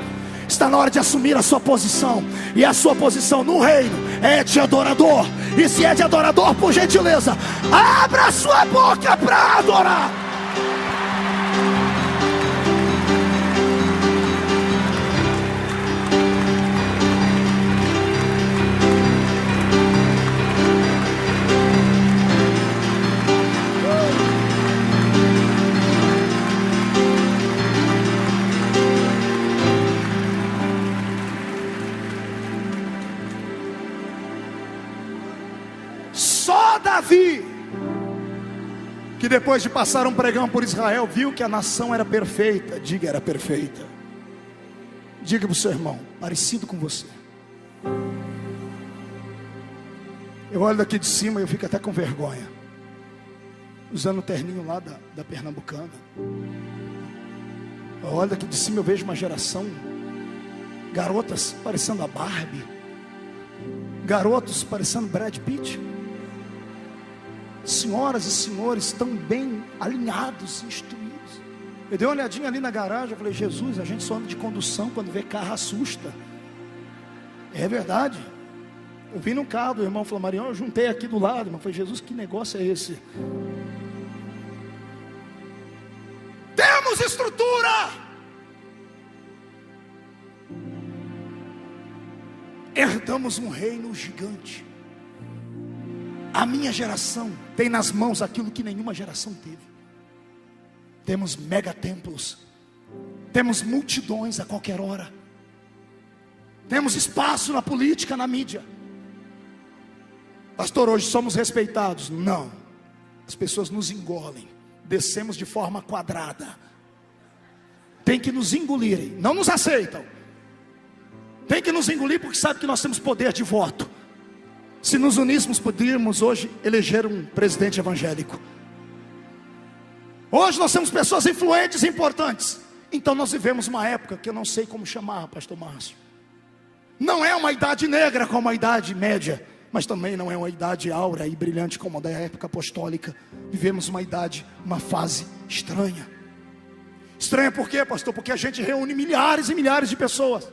Está na hora de assumir a sua posição. E a sua posição no reino é de adorador. E se é de adorador, por gentileza, abra a sua boca para adorar. Davi, que depois de passar um pregão por Israel, viu que a nação era perfeita. Diga, era perfeita. Diga para o seu irmão, parecido com você. Eu olho daqui de cima e eu fico até com vergonha, usando o terninho lá da Pernambucana. Eu olho daqui de cima e eu vejo uma geração, garotas parecendo a Barbie, garotos parecendo Brad Pitt, senhoras e senhores tão bem alinhados, instruídos. Eu dei uma olhadinha ali na garagem, eu falei: Jesus, a gente só anda de condução, quando vê carro assusta. É verdade. Eu vim num carro, o irmão falou: Marião, eu juntei aqui do lado. Eu falei: Jesus, que negócio é esse? Temos estrutura. Herdamos um reino gigante. A minha geração tem nas mãos aquilo que nenhuma geração teve. Temos megatemplos, temos multidões a qualquer hora, temos espaço na política, na mídia. Pastor, hoje somos respeitados? Não, as pessoas nos engolem, descemos de forma quadrada. Tem que nos engolirem, não nos aceitam. Tem que nos engolir porque sabe que nós temos poder de voto. Se nos uníssemos, poderíamos hoje eleger um presidente evangélico. Hoje nós temos pessoas influentes e importantes. Então nós vivemos uma época que eu não sei como chamar, pastor Márcio. Não é uma idade negra como a idade média, mas também não é uma idade áurea e brilhante como a da época apostólica. Vivemos uma idade, uma fase estranha. Estranha por quê, pastor? Porque a gente reúne milhares e milhares de pessoas.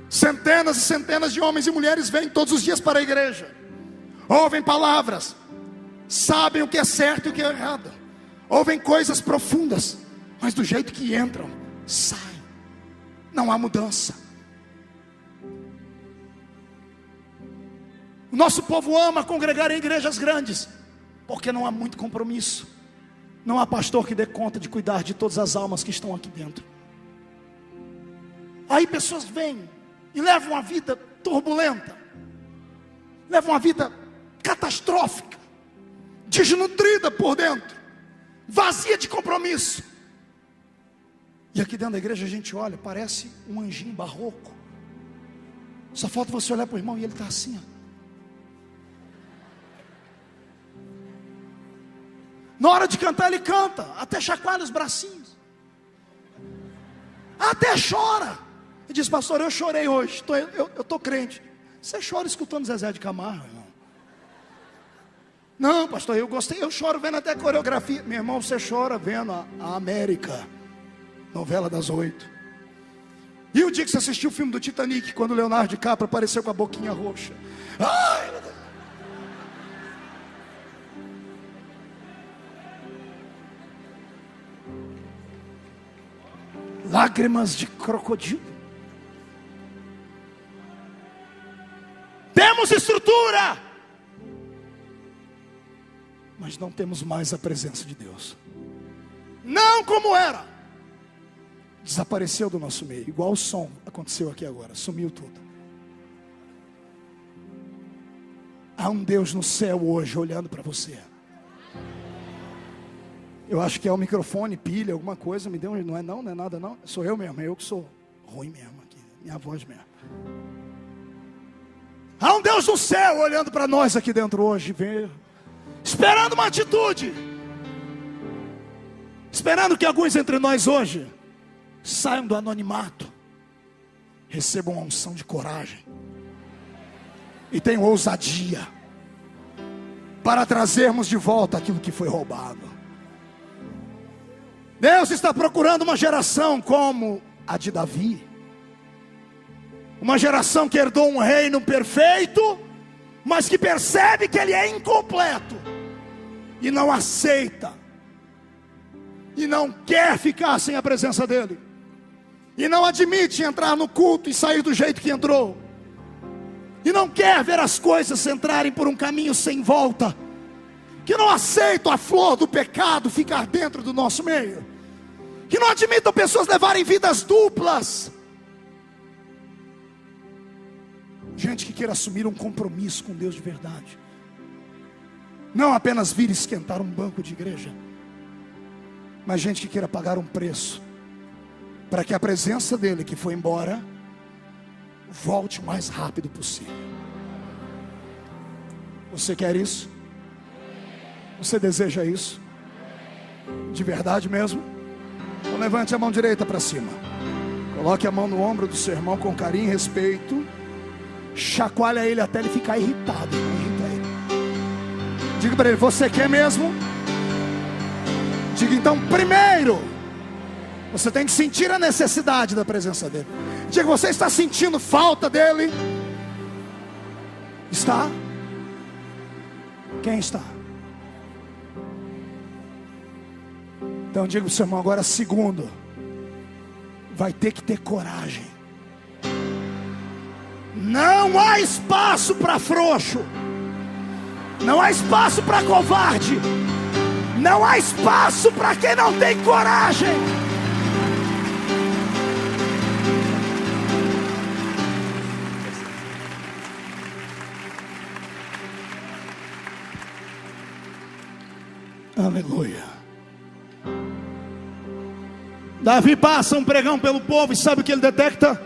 Centenas e centenas de homens e mulheres vêm todos os dias para a igreja, ouvem palavras, sabem o que é certo e o que é errado, ouvem coisas profundas, mas do jeito que entram, saem. Não há mudança. O nosso povo ama congregar em igrejas grandes, porque não há muito compromisso. Não há pastor que dê conta de cuidar de todas as almas que estão aqui dentro. Aí pessoas vêm e levam uma vida turbulenta, levam uma vida catastrófica, desnutrida por dentro, vazia de compromisso. E aqui dentro da igreja a gente olha, parece um anjinho barroco. Só falta você olhar para o irmão e ele está assim, ó. Na hora de cantar ele canta, até chacoalha os bracinhos, até chora. E diz: pastor, eu chorei hoje, eu estou crente. Você chora escutando Zezé de Camargo, irmão? Não, pastor, eu gostei, eu choro vendo até coreografia. Meu irmão, você chora vendo a América, novela das 8. E o dia que você assistiu o filme do Titanic, quando o Leonardo DiCaprio apareceu com a boquinha roxa? Ai, meu Deus. Lágrimas de crocodilo. Temos estrutura, mas não temos mais a presença de Deus. Não como era. Desapareceu do nosso meio, igual o som aconteceu aqui agora, sumiu tudo. Há um Deus no céu hoje olhando para você. Eu acho que é o microfone, pilha, alguma coisa me deu, não é nada não. Sou eu mesmo, é eu que sou ruim mesmo aqui, minha voz mesmo. Há um Deus no céu olhando para nós aqui dentro hoje, esperando uma atitude, esperando que alguns entre nós hoje saiam do anonimato, recebam uma unção de coragem e tenham ousadia para trazermos de volta aquilo que foi roubado. Deus está procurando uma geração como a de Davi, uma geração que herdou um reino perfeito, mas que percebe que ele é incompleto e não aceita, e não quer ficar sem a presença dele, e não admite entrar no culto e sair do jeito que entrou, e não quer ver as coisas entrarem por um caminho sem volta, que não aceitam a flor do pecado ficar dentro do nosso meio, que não admitam pessoas levarem vidas duplas. Gente que queira assumir um compromisso com Deus de verdade, não apenas vir esquentar um banco de igreja, mas gente que queira pagar um preço, para que a presença dele que foi embora, volte o mais rápido possível. Você quer isso? Você deseja isso? De verdade mesmo? Então levante a mão direita para cima, coloque a mão no ombro do seu irmão com carinho e respeito, chacoalha ele até ele ficar irritado. Irrita ele. Diga para ele: você quer mesmo? Diga então: primeiro, você tem que sentir a necessidade da presença dele. Diga: você está sentindo falta dele? Está? Quem está? Então diga para o seu irmão agora: segundo, vai ter que ter coragem. Não há espaço para frouxo, não há espaço para covarde, não há espaço para quem não tem coragem. Aleluia. Davi passa um pregão pelo povo e sabe o que ele detecta?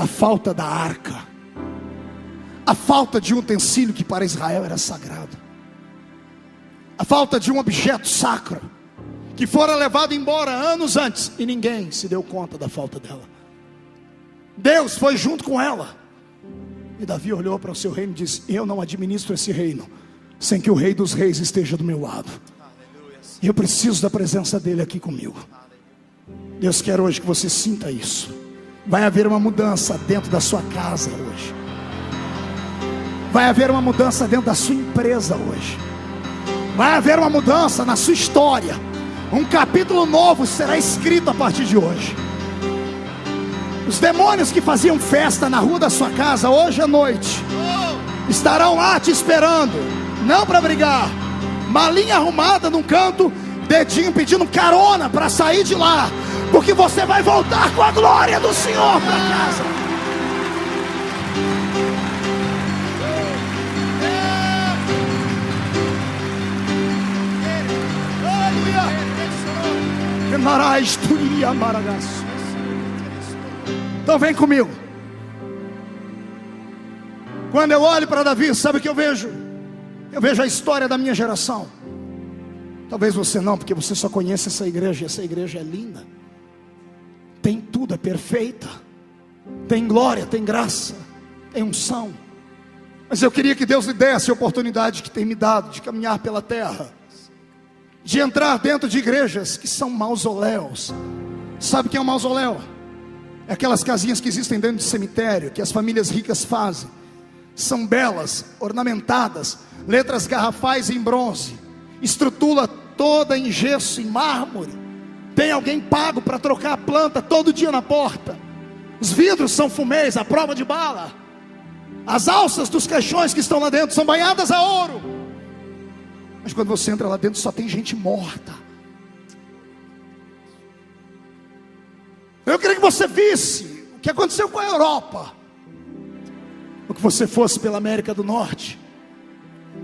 a falta da arca, a falta de um utensílio que para Israel era sagrado, a falta de um objeto sacro que fora levado embora anos antes e ninguém se deu conta da falta dela. Deus foi junto com ela. E Davi olhou para o seu reino e disse: eu não administro esse reino sem que o Rei dos Reis esteja do meu lado. E eu preciso da presença dele aqui comigo. Deus quer hoje que você sinta isso. Vai haver uma mudança dentro da sua casa hoje. Vai haver uma mudança dentro da sua empresa hoje. Vai haver uma mudança na sua história. Um capítulo novo será escrito a partir de hoje. Os demônios que faziam festa na rua da sua casa hoje à noite estarão lá te esperando, não para brigar, malinha arrumada num canto, dedinho pedindo carona para sair de lá, porque você vai voltar com a glória do Senhor para casa. Então vem comigo. Quando eu olho para Davi, sabe o que eu vejo? Eu vejo a história da minha geração. Talvez você não, porque você só conhece essa igreja. E essa igreja é linda, tem tudo, é perfeita, tem glória, tem graça, tem unção. Mas eu queria que Deus lhe desse a oportunidade que tem me dado de caminhar pela terra, de entrar dentro de igrejas que são mausoléus. Sabe o que é um mausoléu? É aquelas casinhas que existem dentro de cemitério, que as famílias ricas fazem. São belas, ornamentadas, letras garrafais em bronze, estrutura toda em gesso, em mármore. Tem alguém pago para trocar a planta todo dia na porta. Os vidros são fumês, à prova de bala. As alças dos caixões que estão lá dentro são banhadas a ouro. Mas quando você entra lá dentro, só tem gente morta. Eu queria que você visse o que aconteceu com a Europa, ou que você fosse pela América do Norte,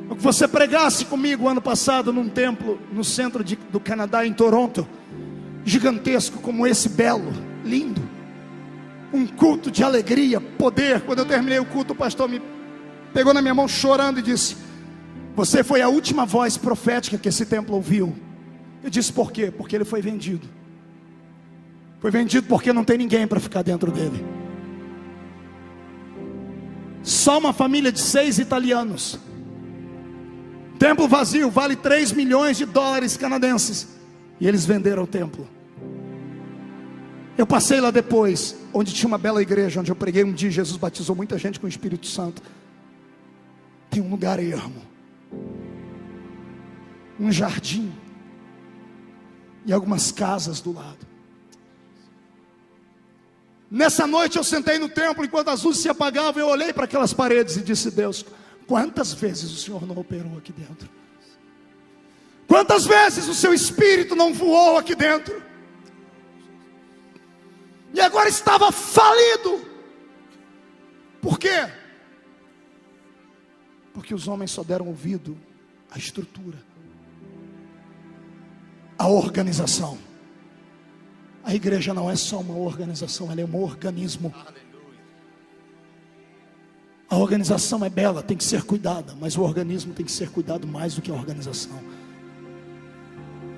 ou que você pregasse comigo ano passado num templo no centro do Canadá, em Toronto, gigantesco como esse, belo, lindo, um culto de alegria, poder. Quando eu terminei o culto, o pastor me pegou na minha mão chorando e disse: você foi a última voz profética que esse templo ouviu. Eu disse: por quê? Porque ele foi vendido. Foi vendido porque não tem ninguém para ficar dentro dele. Só uma família de 6 italianos. Templo vazio, vale 3 milhões de dólares canadenses. E eles venderam o templo. Eu passei lá depois, onde tinha uma bela igreja, onde eu preguei um dia. Jesus batizou muita gente com o Espírito Santo. Tem um lugar ermo, um jardim e algumas casas do lado. Nessa noite eu sentei no templo, enquanto as luzes se apagavam, eu olhei para aquelas paredes e disse: Deus, quantas vezes o Senhor não operou aqui dentro? Quantas vezes o seu Espírito não voou aqui dentro? E agora estava falido. Por quê? Porque os homens só deram ouvido à estrutura, à organização. A igreja não é só uma organização, ela é um organismo. A organização é bela, tem que ser cuidada, mas o organismo tem que ser cuidado mais do que a organização.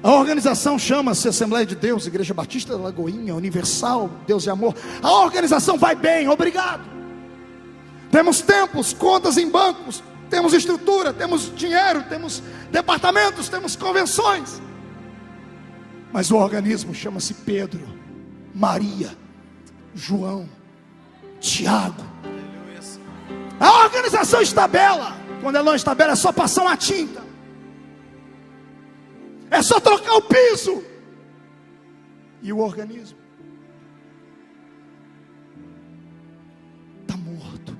A organização chama-se Assembleia de Deus, Igreja Batista da Lagoinha, Universal, Deus é Amor. A organização vai bem, obrigado. Temos templos, contas em bancos, temos estrutura, temos dinheiro, temos departamentos, temos convenções. Mas o organismo chama-se Pedro, Maria, João, Tiago. A organização está bela. Quando ela não está bela, é só passar uma tinta, é só trocar o piso. E o organismo está morto,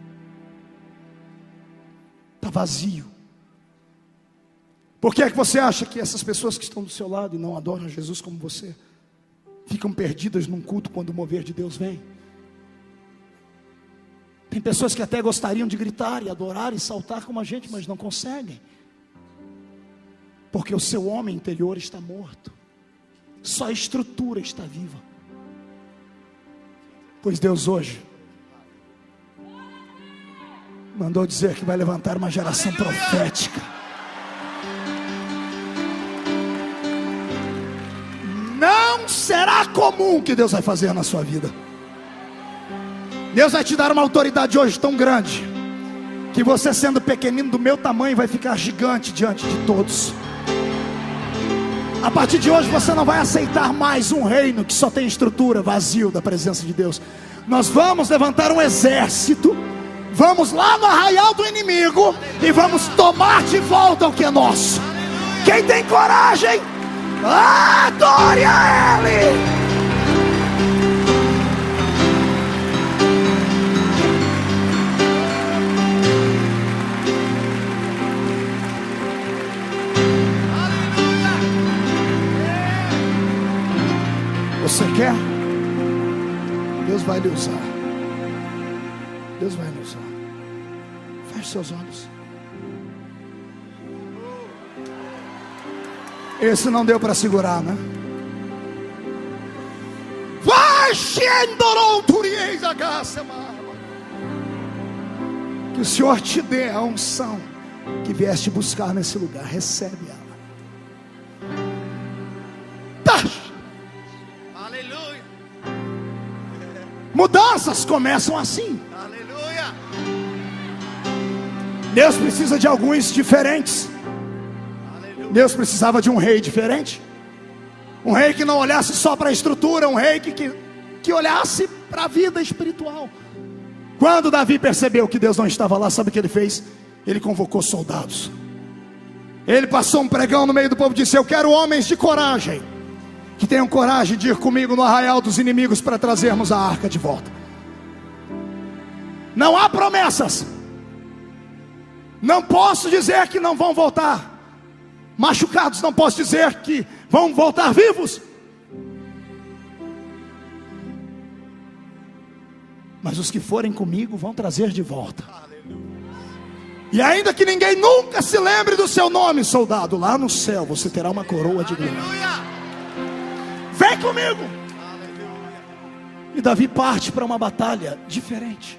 está vazio. Por que é que você acha que essas pessoas que estão do seu lado e não adoram Jesus como você ficam perdidas num culto quando o mover de Deus vem? Tem pessoas que até gostariam de gritar e adorar e saltar como a gente, mas não conseguem, porque o seu homem interior está morto. Só a estrutura está viva. Pois Deus hoje mandou dizer que vai levantar uma geração profética. Não será comum o que Deus vai fazer na sua vida. Deus vai te dar uma autoridade hoje tão grande, que você, sendo pequenino do meu tamanho, vai ficar gigante diante de todos. A partir de hoje você não vai aceitar mais um reino que só tem estrutura, vazio da presença de Deus. Nós vamos levantar um exército, vamos lá no arraial do inimigo e vamos tomar de volta o que é nosso. Quem tem coragem, adore a Ele. Você quer? Deus vai lhe usar. Deus vai lhe usar. Feche seus olhos. Esse não deu para segurar, né? Vai, que o Senhor te dê a unção que vieste buscar nesse lugar. Recebe ela. Aleluia. Mudanças começam assim. Aleluia. Deus precisa de alguns diferentes. Deus precisava de um rei diferente. Um rei que não olhasse só para a estrutura. Um rei que olhasse para a vida espiritual. Quando Davi percebeu que Deus não estava lá, sabe o que ele fez? Ele convocou soldados. Ele passou um pregão no meio do povo e disse: eu quero homens de coragem, que tenham coragem de ir comigo no arraial dos inimigos para trazermos a arca de volta. Não há promessas. Não posso dizer que não vão voltar machucados, não posso dizer que vão voltar vivos. Mas os que forem comigo vão trazer de volta. E ainda que ninguém nunca se lembre do seu nome, soldado, lá no céu você terá uma coroa de glória. Vem comigo. E Davi parte para uma batalha diferente.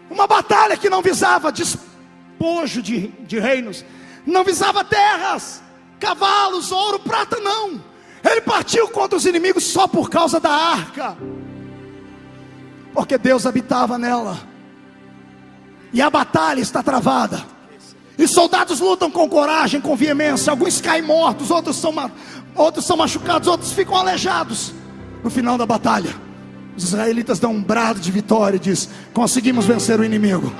Uma batalha que não visava despojo de reinos, não visava terras, cavalos, ouro, prata, não. Ele partiu contra os inimigos só por causa da arca, porque Deus habitava nela. E a batalha está travada, e soldados lutam com coragem, com veemência. Alguns caem mortos, outros são machucados, outros ficam aleijados. No final da batalha, os israelitas dão um brado de vitória e diz: conseguimos vencer o inimigo.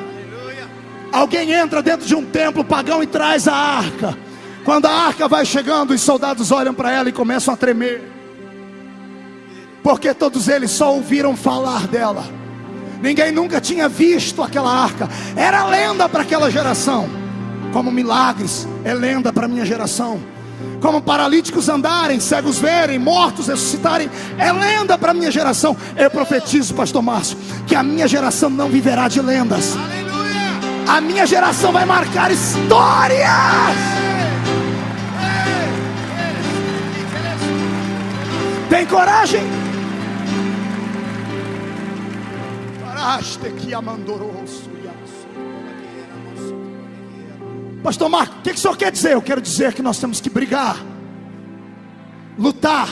Alguém entra dentro de um templo pagão e traz a arca. Quando a arca vai chegando, os soldados olham para ela e começam a tremer, porque todos eles só ouviram falar dela. Ninguém nunca tinha visto aquela arca. Era lenda para aquela geração. Como milagres é lenda para a minha geração. Como paralíticos andarem, cegos verem, mortos ressuscitarem, é lenda para a minha geração. Eu profetizo, pastor Márcio, que a minha geração não viverá de lendas. A minha geração vai marcar histórias. Tem coragem? Pastor Marco, o que o senhor quer dizer? Eu quero dizer que nós temos que brigar, lutar,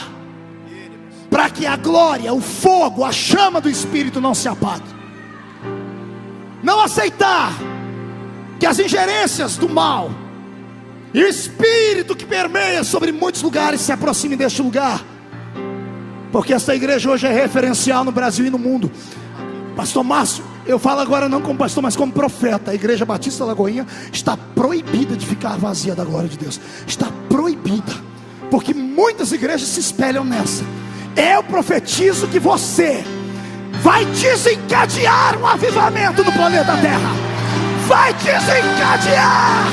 para que a glória, o fogo, a chama do Espírito não se apague. Não aceitar que as ingerências do mal e o espírito que permeia sobre muitos lugares se aproxime deste lugar, porque esta igreja hoje é referencial no Brasil e no mundo. Pastor Márcio, eu falo agora não como pastor, mas como profeta. A Igreja Batista Lagoinha está proibida de ficar vazia da glória de Deus. Está proibida, porque muitas igrejas se espelham nessa. Eu profetizo que você vai desencadear um avivamento no planeta Terra. Vai desencadear.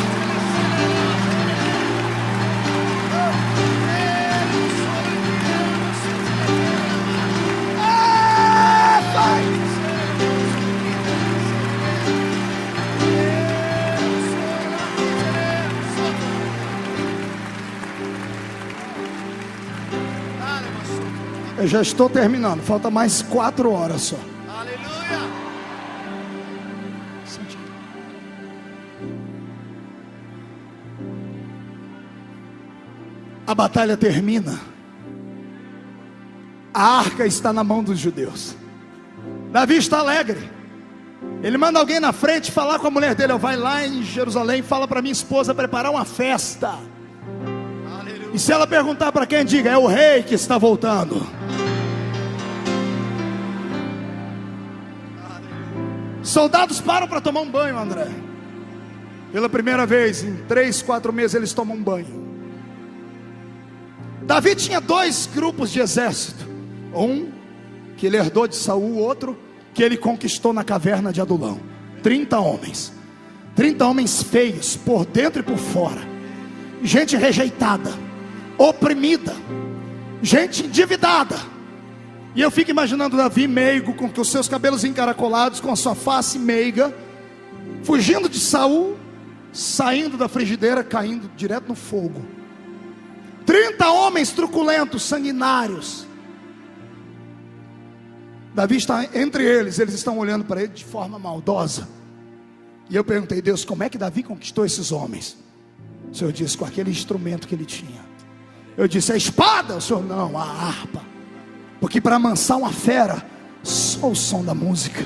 Vai. Eu já estou terminando, falta mais 4 horas só. Aleluia. Sente aqui. A batalha termina. A arca está na mão dos judeus. Davi está alegre. Ele manda alguém na frente falar com a mulher dele: vai lá em Jerusalém, fala para minha esposa preparar uma festa. Aleluia. E se ela perguntar para quem, diga: é o rei que está voltando. Aleluia. Soldados param para tomar um banho, André. Pela primeira vez em 3, 4 meses eles tomam um banho. Davi tinha 2 grupos de exército. Um que ele herdou de Saul, o outro que ele conquistou na caverna de Adulão. 30 homens. 30 homens feios, por dentro e por fora. Gente rejeitada, oprimida, gente endividada. E eu fico imaginando Davi meigo, com os seus cabelos encaracolados, com a sua face meiga, fugindo de Saul, saindo da frigideira, caindo direto no fogo. 30 homens truculentos, sanguinários. Davi está entre eles, eles estão olhando para ele de forma maldosa. E eu perguntei: Deus, como é que Davi conquistou esses homens? O Senhor disse: com aquele instrumento que ele tinha. Eu disse: a espada? O Senhor: não, a harpa. Porque para amansar uma fera, só o som da música.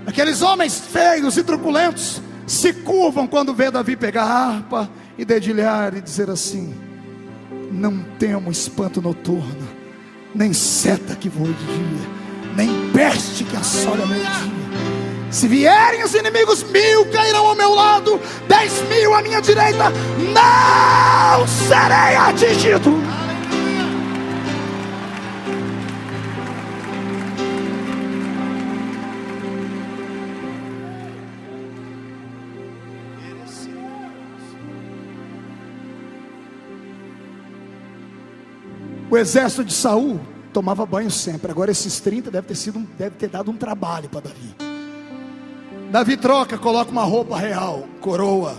Aqueles homens feios e truculentos se curvam quando vê Davi pegar a harpa e dedilhar e dizer assim: não temo espanto noturno, nem seta que voe de dia, nem peste que assole ao meio-dia. Se vierem os inimigos, 1000 cairão ao meu lado, 10.000 à minha direita, não serei atingido. O exército de Saul tomava banho sempre. Agora esses 30 deve ter dado um trabalho para Davi. Davi troca, coloca uma roupa real, coroa,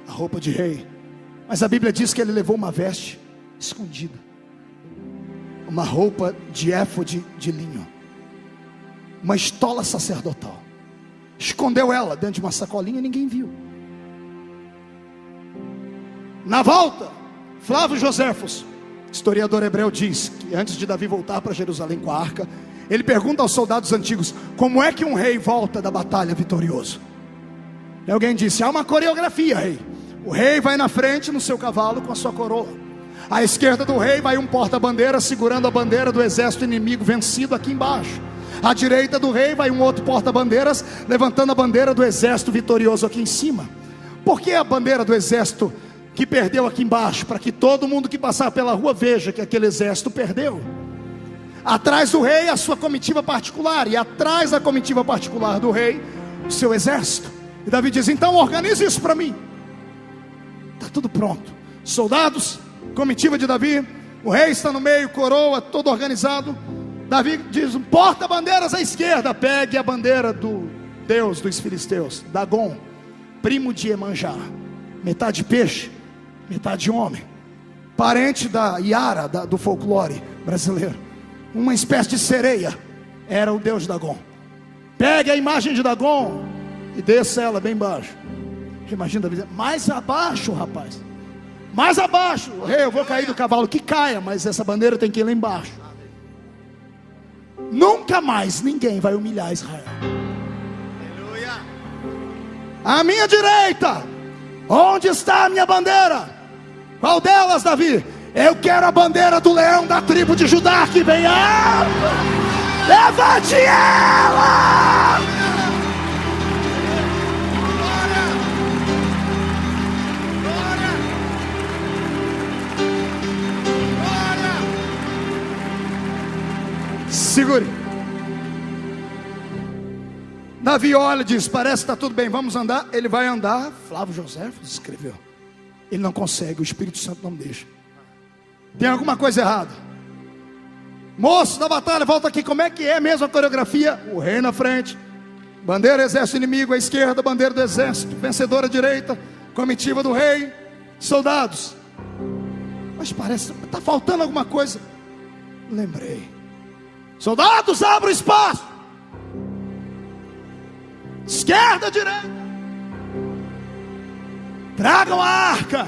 a roupa de rei. Mas a Bíblia diz que ele levou uma veste escondida, uma roupa de éfode de linho, uma estola sacerdotal. Escondeu ela dentro de uma sacolinha e ninguém viu. Na volta, Flávio Joséfos, historiador hebreu, diz que antes de Davi voltar para Jerusalém com a arca, ele pergunta aos soldados antigos: como é que um rei volta da batalha vitorioso? E alguém disse: há uma coreografia, rei. O rei vai na frente no seu cavalo com a sua coroa. À esquerda do rei vai um porta-bandeira segurando a bandeira do exército inimigo vencido aqui embaixo. À direita do rei vai um outro porta-bandeiras levantando a bandeira do exército vitorioso aqui em cima. Por que a bandeira do exército que perdeu aqui embaixo? Para que todo mundo que passar pela rua veja que aquele exército perdeu. Atrás do rei a sua comitiva particular, e atrás da comitiva particular do rei o seu exército. E Davi diz: então organize isso para mim. Está tudo pronto. Soldados, comitiva de Davi, o rei está no meio, coroa, todo organizado. Davi diz: porta-bandeiras à esquerda, pegue a bandeira do Deus dos filisteus, Dagon, primo de Emanjá, metade peixe, metade homem, parente da Yara, do folclore brasileiro, uma espécie de sereia, era o deus Dagon. Pegue a imagem de Dagon e desça ela bem baixo. Imagina Davi dizendo: mais abaixo, rapaz, mais abaixo. Rei, eu vou cair do cavalo. Que caia, mas essa bandeira tem que ir lá embaixo. Nunca mais ninguém vai humilhar Israel. Aleluia. À minha direita, onde está a minha bandeira? Qual delas, Davi? Eu quero a bandeira do leão da tribo de Judá, que vem alta. Levante ela! Glória! Glória! Glória! Segure. Davi olha e diz: parece que está tudo bem, vamos andar. Ele vai andar. Flávio Joséfos escreveu. Ele não consegue, o Espírito Santo não deixa. Tem alguma coisa errada. Moço da batalha, volta aqui. Como é que é mesmo a coreografia? O rei na frente, bandeira exército inimigo à esquerda, bandeira do exército vencedor à direita, comitiva do rei, soldados. Mas parece, está faltando alguma coisa. Lembrei: soldados, abra o espaço. esquerda, direita, tragam a arca.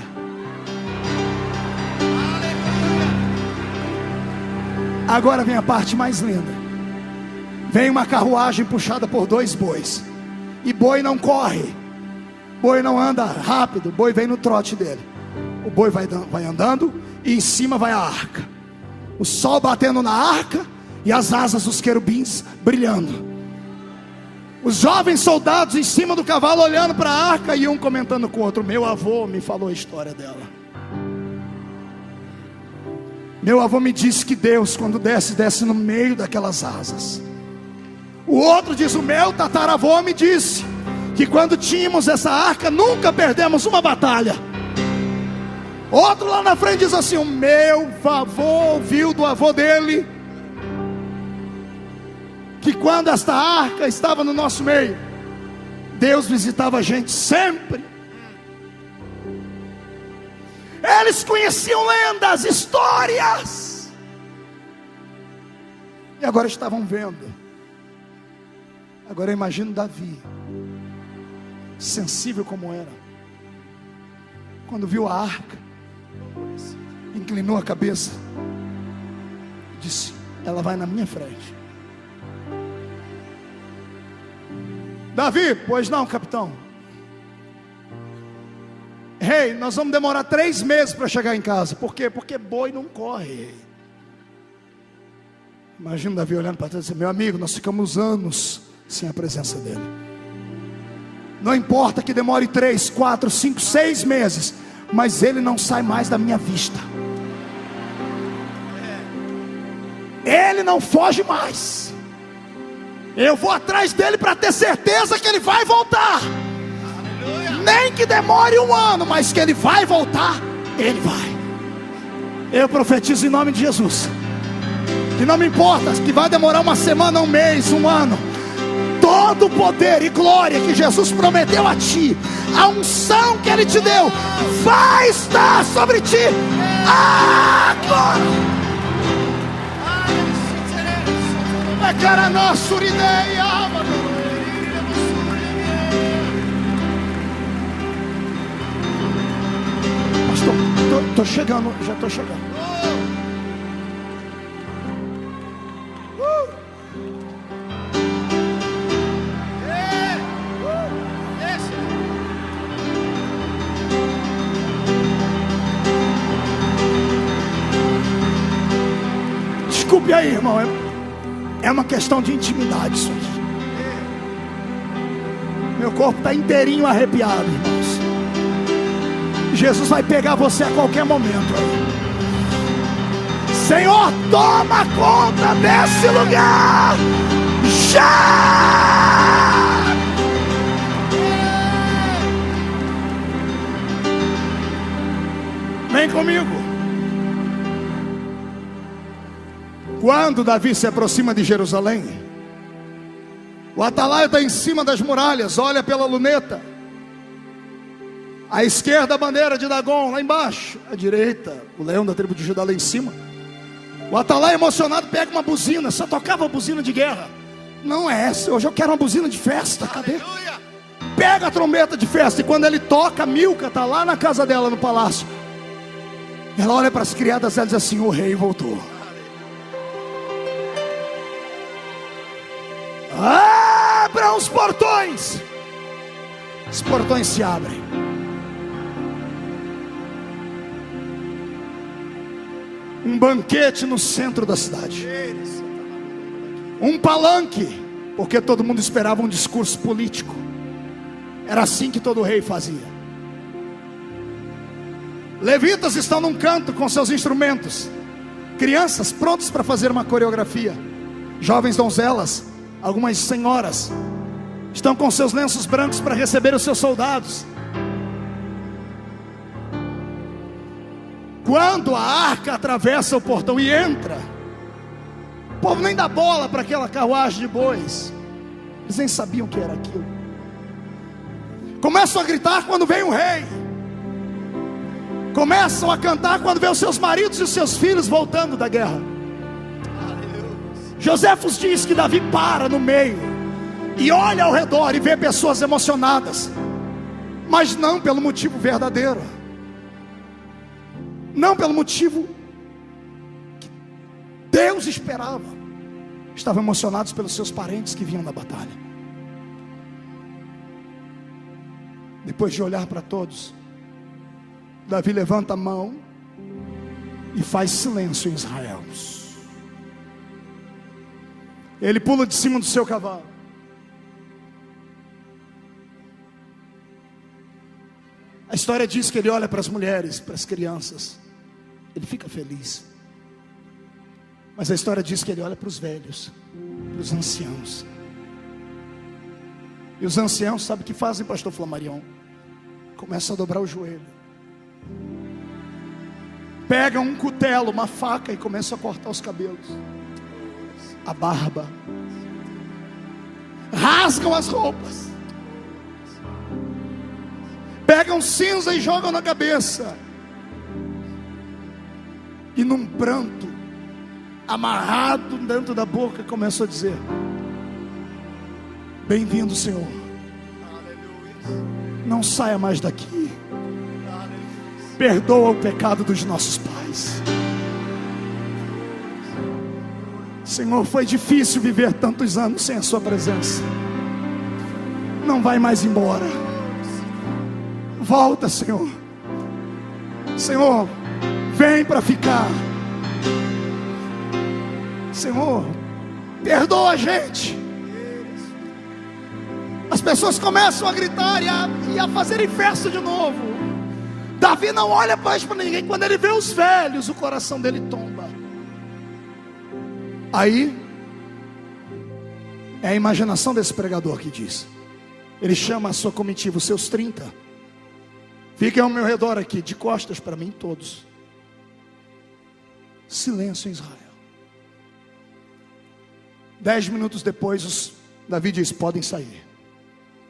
Agora vem a parte mais linda. Vem uma carruagem puxada por 2 bois. E boi não corre, boi não anda rápido, boi vem no trote dele. O boi vai andando e em cima vai a arca. O sol batendo na arca e as asas dos querubins brilhando. Os jovens soldados em cima do cavalo olhando para a arca e um comentando com o outro. Meu avô me falou a história dela. Meu avô me disse que Deus, quando desce no meio daquelas asas. O outro diz, o meu tataravô me disse que quando tínhamos essa arca nunca perdemos uma batalha. Outro lá na frente diz assim, o meu avô ouviu do avô dele que quando esta arca estava no nosso meio, Deus visitava a gente sempre. Eles conheciam lendas, histórias, e agora estavam vendo. Agora eu imagino Davi, sensível como era, quando viu a arca, inclinou a cabeça, disse, ela vai na minha frente. Davi, pois não, capitão. Rei, nós vamos demorar 3 meses para chegar em casa. Por quê? Porque boi não corre, rei. Imagina Davi olhando para trás e dizendo, meu amigo, nós ficamos anos sem a presença dele. Não importa que demore 3, 4, 5, 6 meses, mas ele não sai mais da minha vista. Ele não foge mais. Eu vou atrás dele para ter certeza que ele vai voltar. Nem que demore 1 ano, mas que ele vai voltar, ele vai. Eu profetizo em nome de Jesus, que não me importa que vai demorar 1 semana, 1 mês, 1 ano. Todo o poder e glória que Jesus prometeu a ti, a unção que Ele te deu, vai estar sobre ti agora. Pastor, tô chegando, já estou chegando. Desculpe aí, irmão, é uma questão de intimidade isso aqui. Meu corpo está inteirinho arrepiado, irmãos. Jesus vai pegar você a qualquer momento aí. Senhor, toma conta desse lugar já. Vem comigo. Quando Davi se aproxima de Jerusalém, o atalaia está em cima das muralhas, olha pela luneta. À esquerda a bandeira de Dagon, lá embaixo. À direita, o leão da tribo de Judá lá em cima. O atalaia emocionado pega uma buzina, só tocava buzina de guerra. Não é essa, hoje eu quero uma buzina de festa, cadê? Pega a trombeta de festa, e quando ele toca, Milca está lá na casa dela, no palácio. Ela olha para as criadas dela e diz assim, o rei voltou. Abram os portões. Os portões se abrem. Um banquete no centro da cidade. Um palanque, porque todo mundo esperava um discurso político. Era assim que todo rei fazia. Levitas estão num canto com seus instrumentos. Crianças prontas para fazer uma coreografia. Jovens donzelas, algumas senhoras, estão com seus lenços brancos para receber os seus soldados. Quando a arca atravessa o portão e entra, o povo nem dá bola para aquela carruagem de bois. Eles nem sabiam o que era aquilo. Começam a gritar quando vem o rei. Começam a cantar quando vê os seus maridos e os seus filhos voltando da guerra. Joséfos diz que Davi para no meio e olha ao redor e vê pessoas emocionadas, mas não pelo motivo verdadeiro, não pelo motivo que Deus esperava. Estavam emocionados pelos seus parentes que vinham da batalha. Depois de olhar para todos, Davi levanta a mão e faz silêncio em Israel. Ele pula de cima do seu cavalo. A história diz que ele olha para as mulheres, para as crianças. Ele fica feliz. Mas a história diz que ele olha para os velhos, para os anciãos. E os anciãos, sabe o que fazem, pastor Flamarion? Começam a dobrar o joelho. Pegam um cutelo, uma faca e começam a cortar os cabelos, a barba. Rasgam as roupas. Pegam cinza e jogam na cabeça. E num pranto, amarrado dentro da boca, começou a dizer: bem-vindo, Senhor. Não saia mais daqui. Perdoa o pecado dos nossos pais. Senhor, foi difícil viver tantos anos sem a sua presença. Não vai mais embora. Volta, Senhor. Senhor, vem para ficar. Senhor, perdoa a gente. As pessoas começam a gritar e a fazerem festa de novo. Davi não olha mais para ninguém. Quando ele vê os velhos, o coração dele tomba. Aí é a imaginação desse pregador que diz. Ele chama a sua comitiva, os seus 30. Fiquem ao meu redor aqui, de costas para mim todos. Silêncio em Israel. 10 minutos depois, Davi diz: podem sair.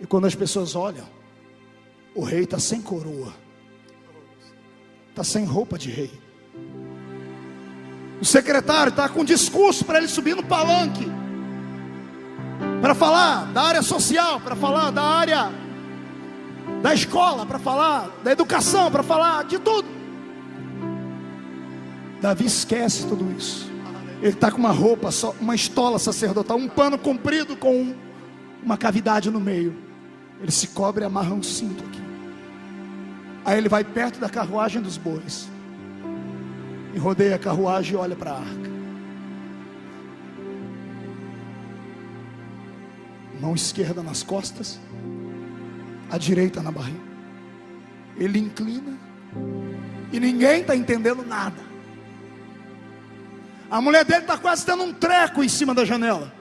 E quando as pessoas olham, o rei está sem coroa, está sem roupa de rei. O secretário está com um discurso para ele subir no palanque, para falar da área social, para falar da área da escola, para falar da educação, para falar de tudo. Davi esquece tudo isso. Ele está com uma roupa, uma estola sacerdotal, um pano comprido com uma cavidade no meio. Ele se cobre e amarra um cinto aqui. Aí ele vai perto da carruagem dos bois e rodeia a carruagem e olha para a arca. Mão esquerda nas costas, a direita na barriga. Ele inclina e ninguém está entendendo nada. A mulher dele está quase tendo um treco em cima da janela.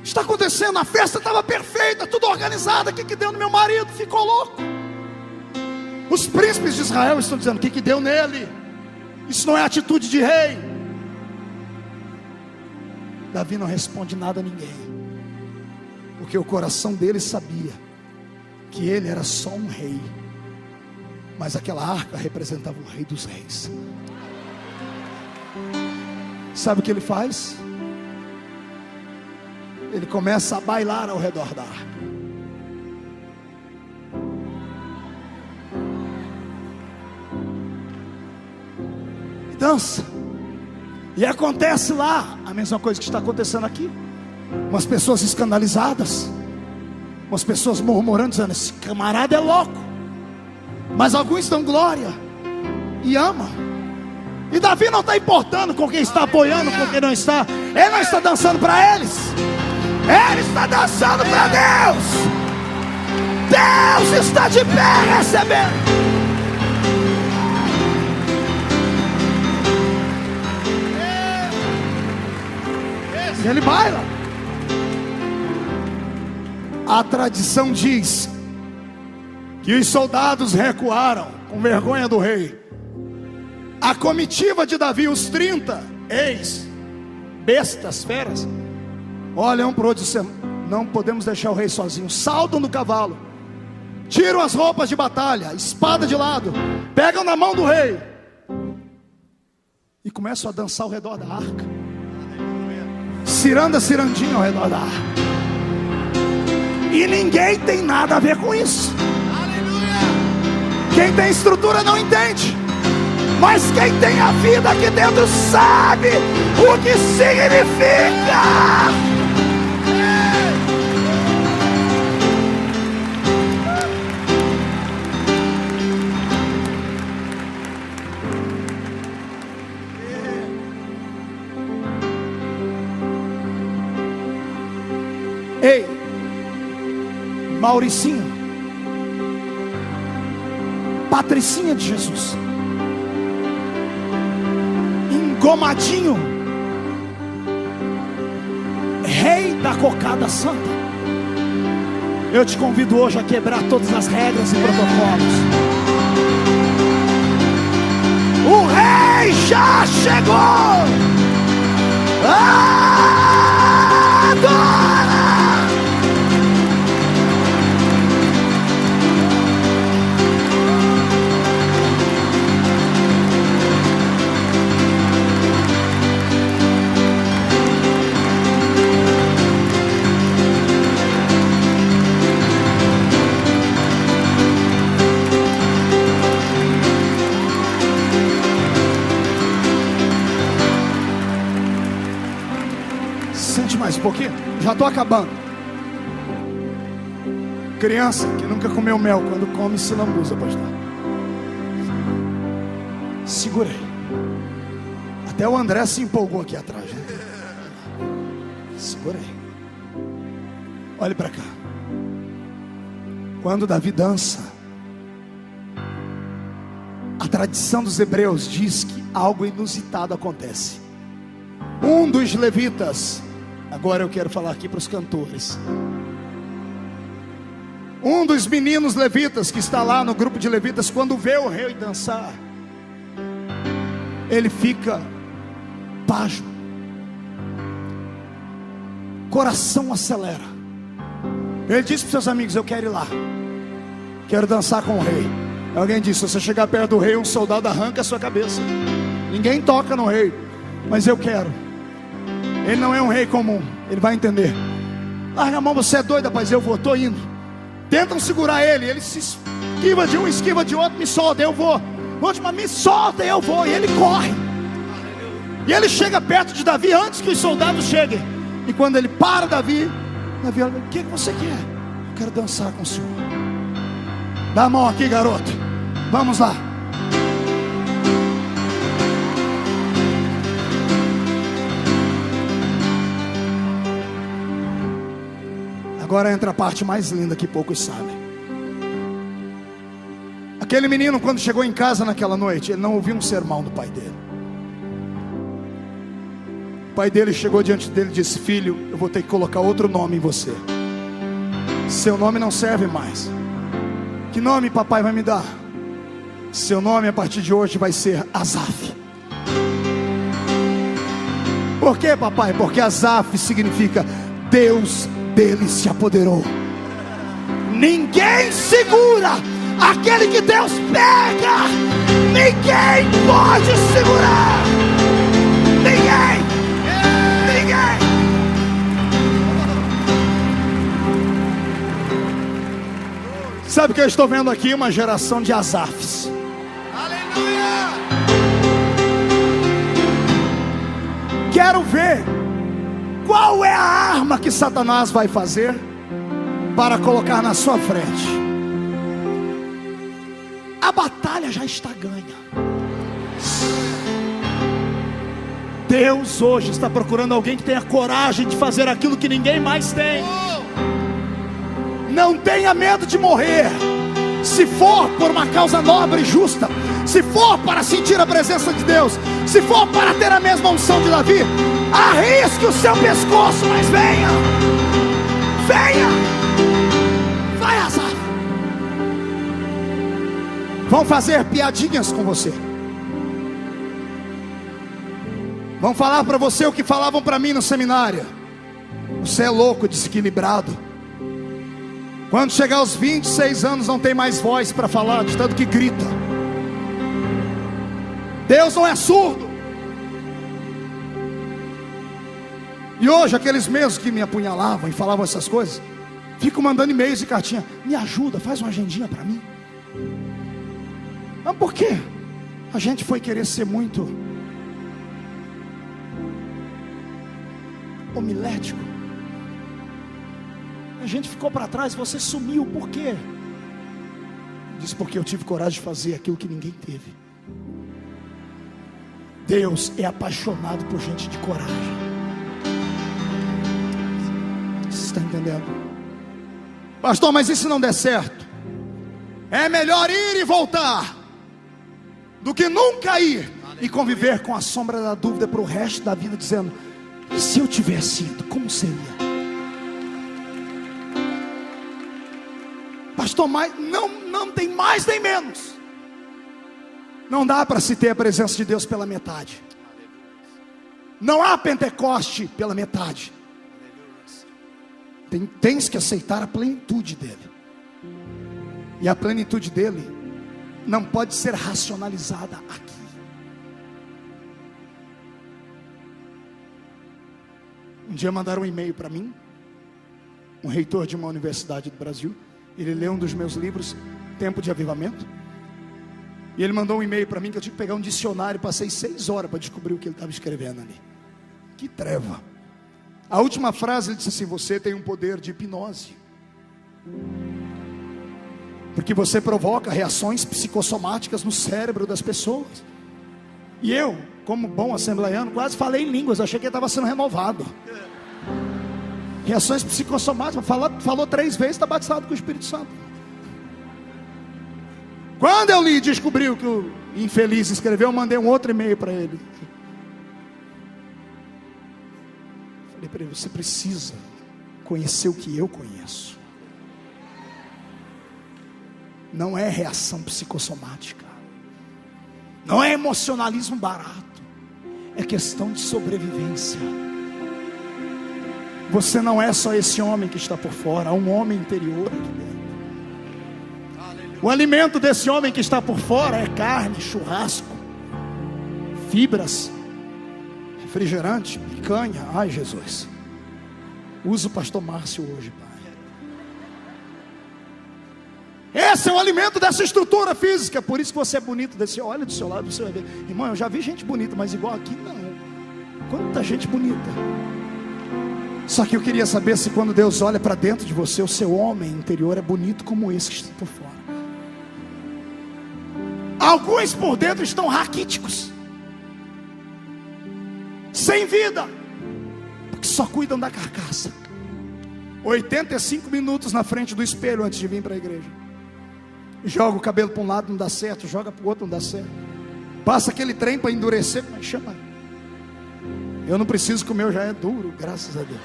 Está acontecendo, a festa estava perfeita, tudo organizado. O que deu no meu marido? Ficou louco. Os príncipes de Israel estão dizendo: o que deu nele? Isso não é atitude de rei. Davi não responde nada a ninguém, porque o coração dele sabia que ele era só um rei, mas aquela arca representava o rei dos reis. Sabe o que ele faz? Ele começa a bailar ao redor da arca. E dança. E acontece lá a mesma coisa que está acontecendo aqui. Umas pessoas escandalizadas, umas pessoas murmurando, dizendo: esse camarada é louco. Mas alguns dão glória e amam. E Davi não está importando com quem está apoiando, com quem não está. Ele não está dançando para eles, ele está dançando para Deus. Deus está de pé recebendo. E ele baila. A tradição diz que os soldados recuaram com vergonha do rei. A comitiva de Davi, os 30 bestas, feras, olham para o outro e dizem: não podemos deixar o rei sozinho. Saltam do cavalo, tiram as roupas de batalha, espada de lado, pegam na mão do rei e começam a dançar ao redor da arca. Ciranda, cirandinha ao redor da arca. E ninguém tem nada a ver com isso. Quem tem estrutura não entende, mas quem tem a vida aqui dentro sabe o que significa. Ei, Mauricinho, Patricinha de Jesus, Engomadinho, rei da cocada santa, eu te convido hoje a quebrar todas as regras e protocolos. O rei já chegou. Adora! Mais um pouquinho, já estou acabando. Criança que nunca comeu mel, quando come se lambuza, pastor. Segura aí. Até o André se empolgou aqui atrás, né? Segura aí. Olhe para cá. Quando Davi dança, a tradição dos hebreus diz que algo inusitado acontece. Um dos levitas, agora eu quero falar aqui para os cantores, um dos meninos levitas que está lá no grupo de levitas, quando vê o rei dançar, ele fica pasmo, coração acelera. Ele diz para os seus amigos: eu quero ir lá, quero dançar com o rei. Alguém disse: se você chegar perto do rei, um soldado arranca a sua cabeça. Ninguém toca no rei, mas eu quero. Ele não é um rei comum, ele vai entender. Larga a mão, você é doida, rapaz, eu vou, estou indo. Tentam segurar ele, ele se esquiva de um, esquiva de outro, me solta, eu vou. Última, me solta, eu vou. E ele corre. E ele chega perto de Davi antes que os soldados cheguem. E quando ele para Davi olha: o que você quer? Eu quero dançar com o senhor. Dá a mão aqui, garoto, vamos lá. Agora entra a parte mais linda que poucos sabem. Aquele menino, quando chegou em casa naquela noite, ele não ouviu um sermão do pai dele. O pai dele chegou diante dele e disse: filho, eu vou ter que colocar outro nome em você. Seu nome não serve mais. Que nome papai vai me dar? Seu nome a partir de hoje vai ser Asaf. Por quê, papai? Porque Asaf significa Deus dele se apoderou. Ninguém segura aquele que Deus pega. Ninguém pode segurar. Ninguém. Sabe o que eu estou vendo aqui? Uma geração de Asafs. Aleluia! Quero ver qual é a arma que Satanás vai fazer para colocar na sua frente. A batalha já está ganha. Deus hoje está procurando alguém que tenha coragem de fazer aquilo que ninguém mais tem. Não tenha medo de morrer. Se for por uma causa nobre e justa, se for para sentir a presença de Deus, se for para ter a mesma unção de Davi, arrisque o seu pescoço, mas venha. Vai, Asaf. Vão fazer piadinhas com você. Vão falar para você o que falavam para mim no seminário: você é louco, desequilibrado. Quando chegar aos 26 anos não tem mais voz para falar, de tanto que grita. Deus não é surdo. E hoje aqueles mesmos que me apunhalavam e falavam essas coisas Fico mandando e-mails e cartinha. Me ajuda, faz uma agendinha para mim. Mas por quê? A gente foi querer ser muito homilético. A gente ficou para trás. Você sumiu, por quê? Diz, porque eu tive coragem de fazer aquilo que ninguém teve. Deus é apaixonado por gente de coragem. Você está entendendo? Pastor, mas e se não der certo? É melhor ir e voltar do que nunca ir e conviver com a sombra da dúvida para o resto da vida, dizendo: e se eu tivesse ido, como seria? Pastor, mas não tem mais nem menos. Não dá para se ter a presença de Deus pela metade. Não há Pentecoste pela metade. Tens que aceitar a plenitude dele. E a plenitude dele não pode ser racionalizada aqui. Um dia mandaram um e-mail para mim, um reitor de uma universidade do Brasil. Ele leu um dos meus livros, Tempo de Avivamento. E ele mandou um e-mail para mim que eu tive que pegar um dicionário. Passei 6 horas para descobrir o que ele estava escrevendo ali. Que treva. A última frase ele disse assim: você tem um poder de hipnose, porque você provoca reações psicossomáticas no cérebro das pessoas. E eu, como bom assembleiano, quase falei em línguas. Achei que ele estava sendo renovado. Reações psicossomáticas. Falou 3 vezes, está batizado com o Espírito Santo. Quando eu li e descobri o que o infeliz escreveu, eu mandei um outro e-mail para ele. Falei para ele: você precisa conhecer o que eu conheço. Não é reação psicossomática, não é emocionalismo barato, é questão de sobrevivência. Você não é só esse homem que está por fora, há um homem interior aqui dentro. O alimento desse homem que está por fora é carne, churrasco, fibras, refrigerante, picanha. Ai, Jesus, usa o pastor Márcio hoje, Pai. Esse é o alimento dessa estrutura física. Por isso que você é bonito. Olha do seu lado, você vai ver. Irmão, eu já vi gente bonita, mas igual aqui não. Quanta gente bonita. Só que eu queria saber se quando Deus olha para dentro de você, o seu homem interior é bonito como esse que está por fora. Alguns por dentro estão raquíticos, sem vida, porque só cuidam da carcaça. 85 minutos na frente do espelho antes de vir para a igreja. Joga o cabelo para um lado, não dá certo. Joga para o outro, não dá certo. Passa aquele trem para endurecer. Mas chama. Eu não preciso, que o meu já é duro, graças a Deus.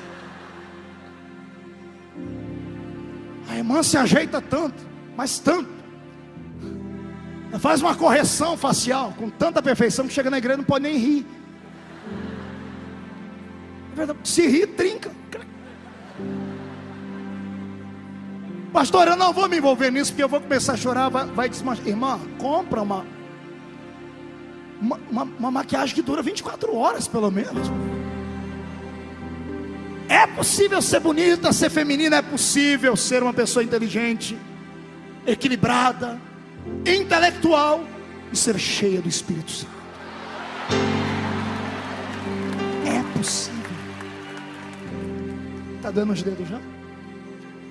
A irmã se ajeita tanto, mas tanto. Ela faz uma correção facial com tanta perfeição que chega na igreja e não pode nem rir. Se rir, trinca. Pastor, eu não vou me envolver nisso, porque eu vou começar a chorar, vai desmanchar. Irmã, compra uma maquiagem que dura 24 horas pelo menos. É possível ser bonita, ser feminina. É possível ser uma pessoa inteligente, equilibrada, intelectual e ser cheia do Espírito Santo. É possível. Está dando os dedos já?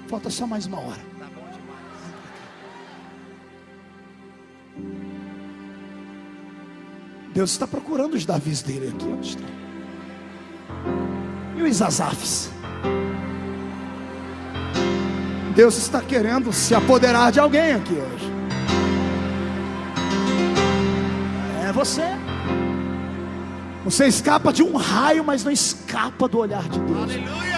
Falta só mais 1 hora. Tá bom demais. Deus está procurando os Davis dele aqui. Onde estão? E os Asafs? Deus está querendo se apoderar de alguém aqui hoje. É você. Você escapa de um raio, mas não escapa do olhar de Deus. Aleluia.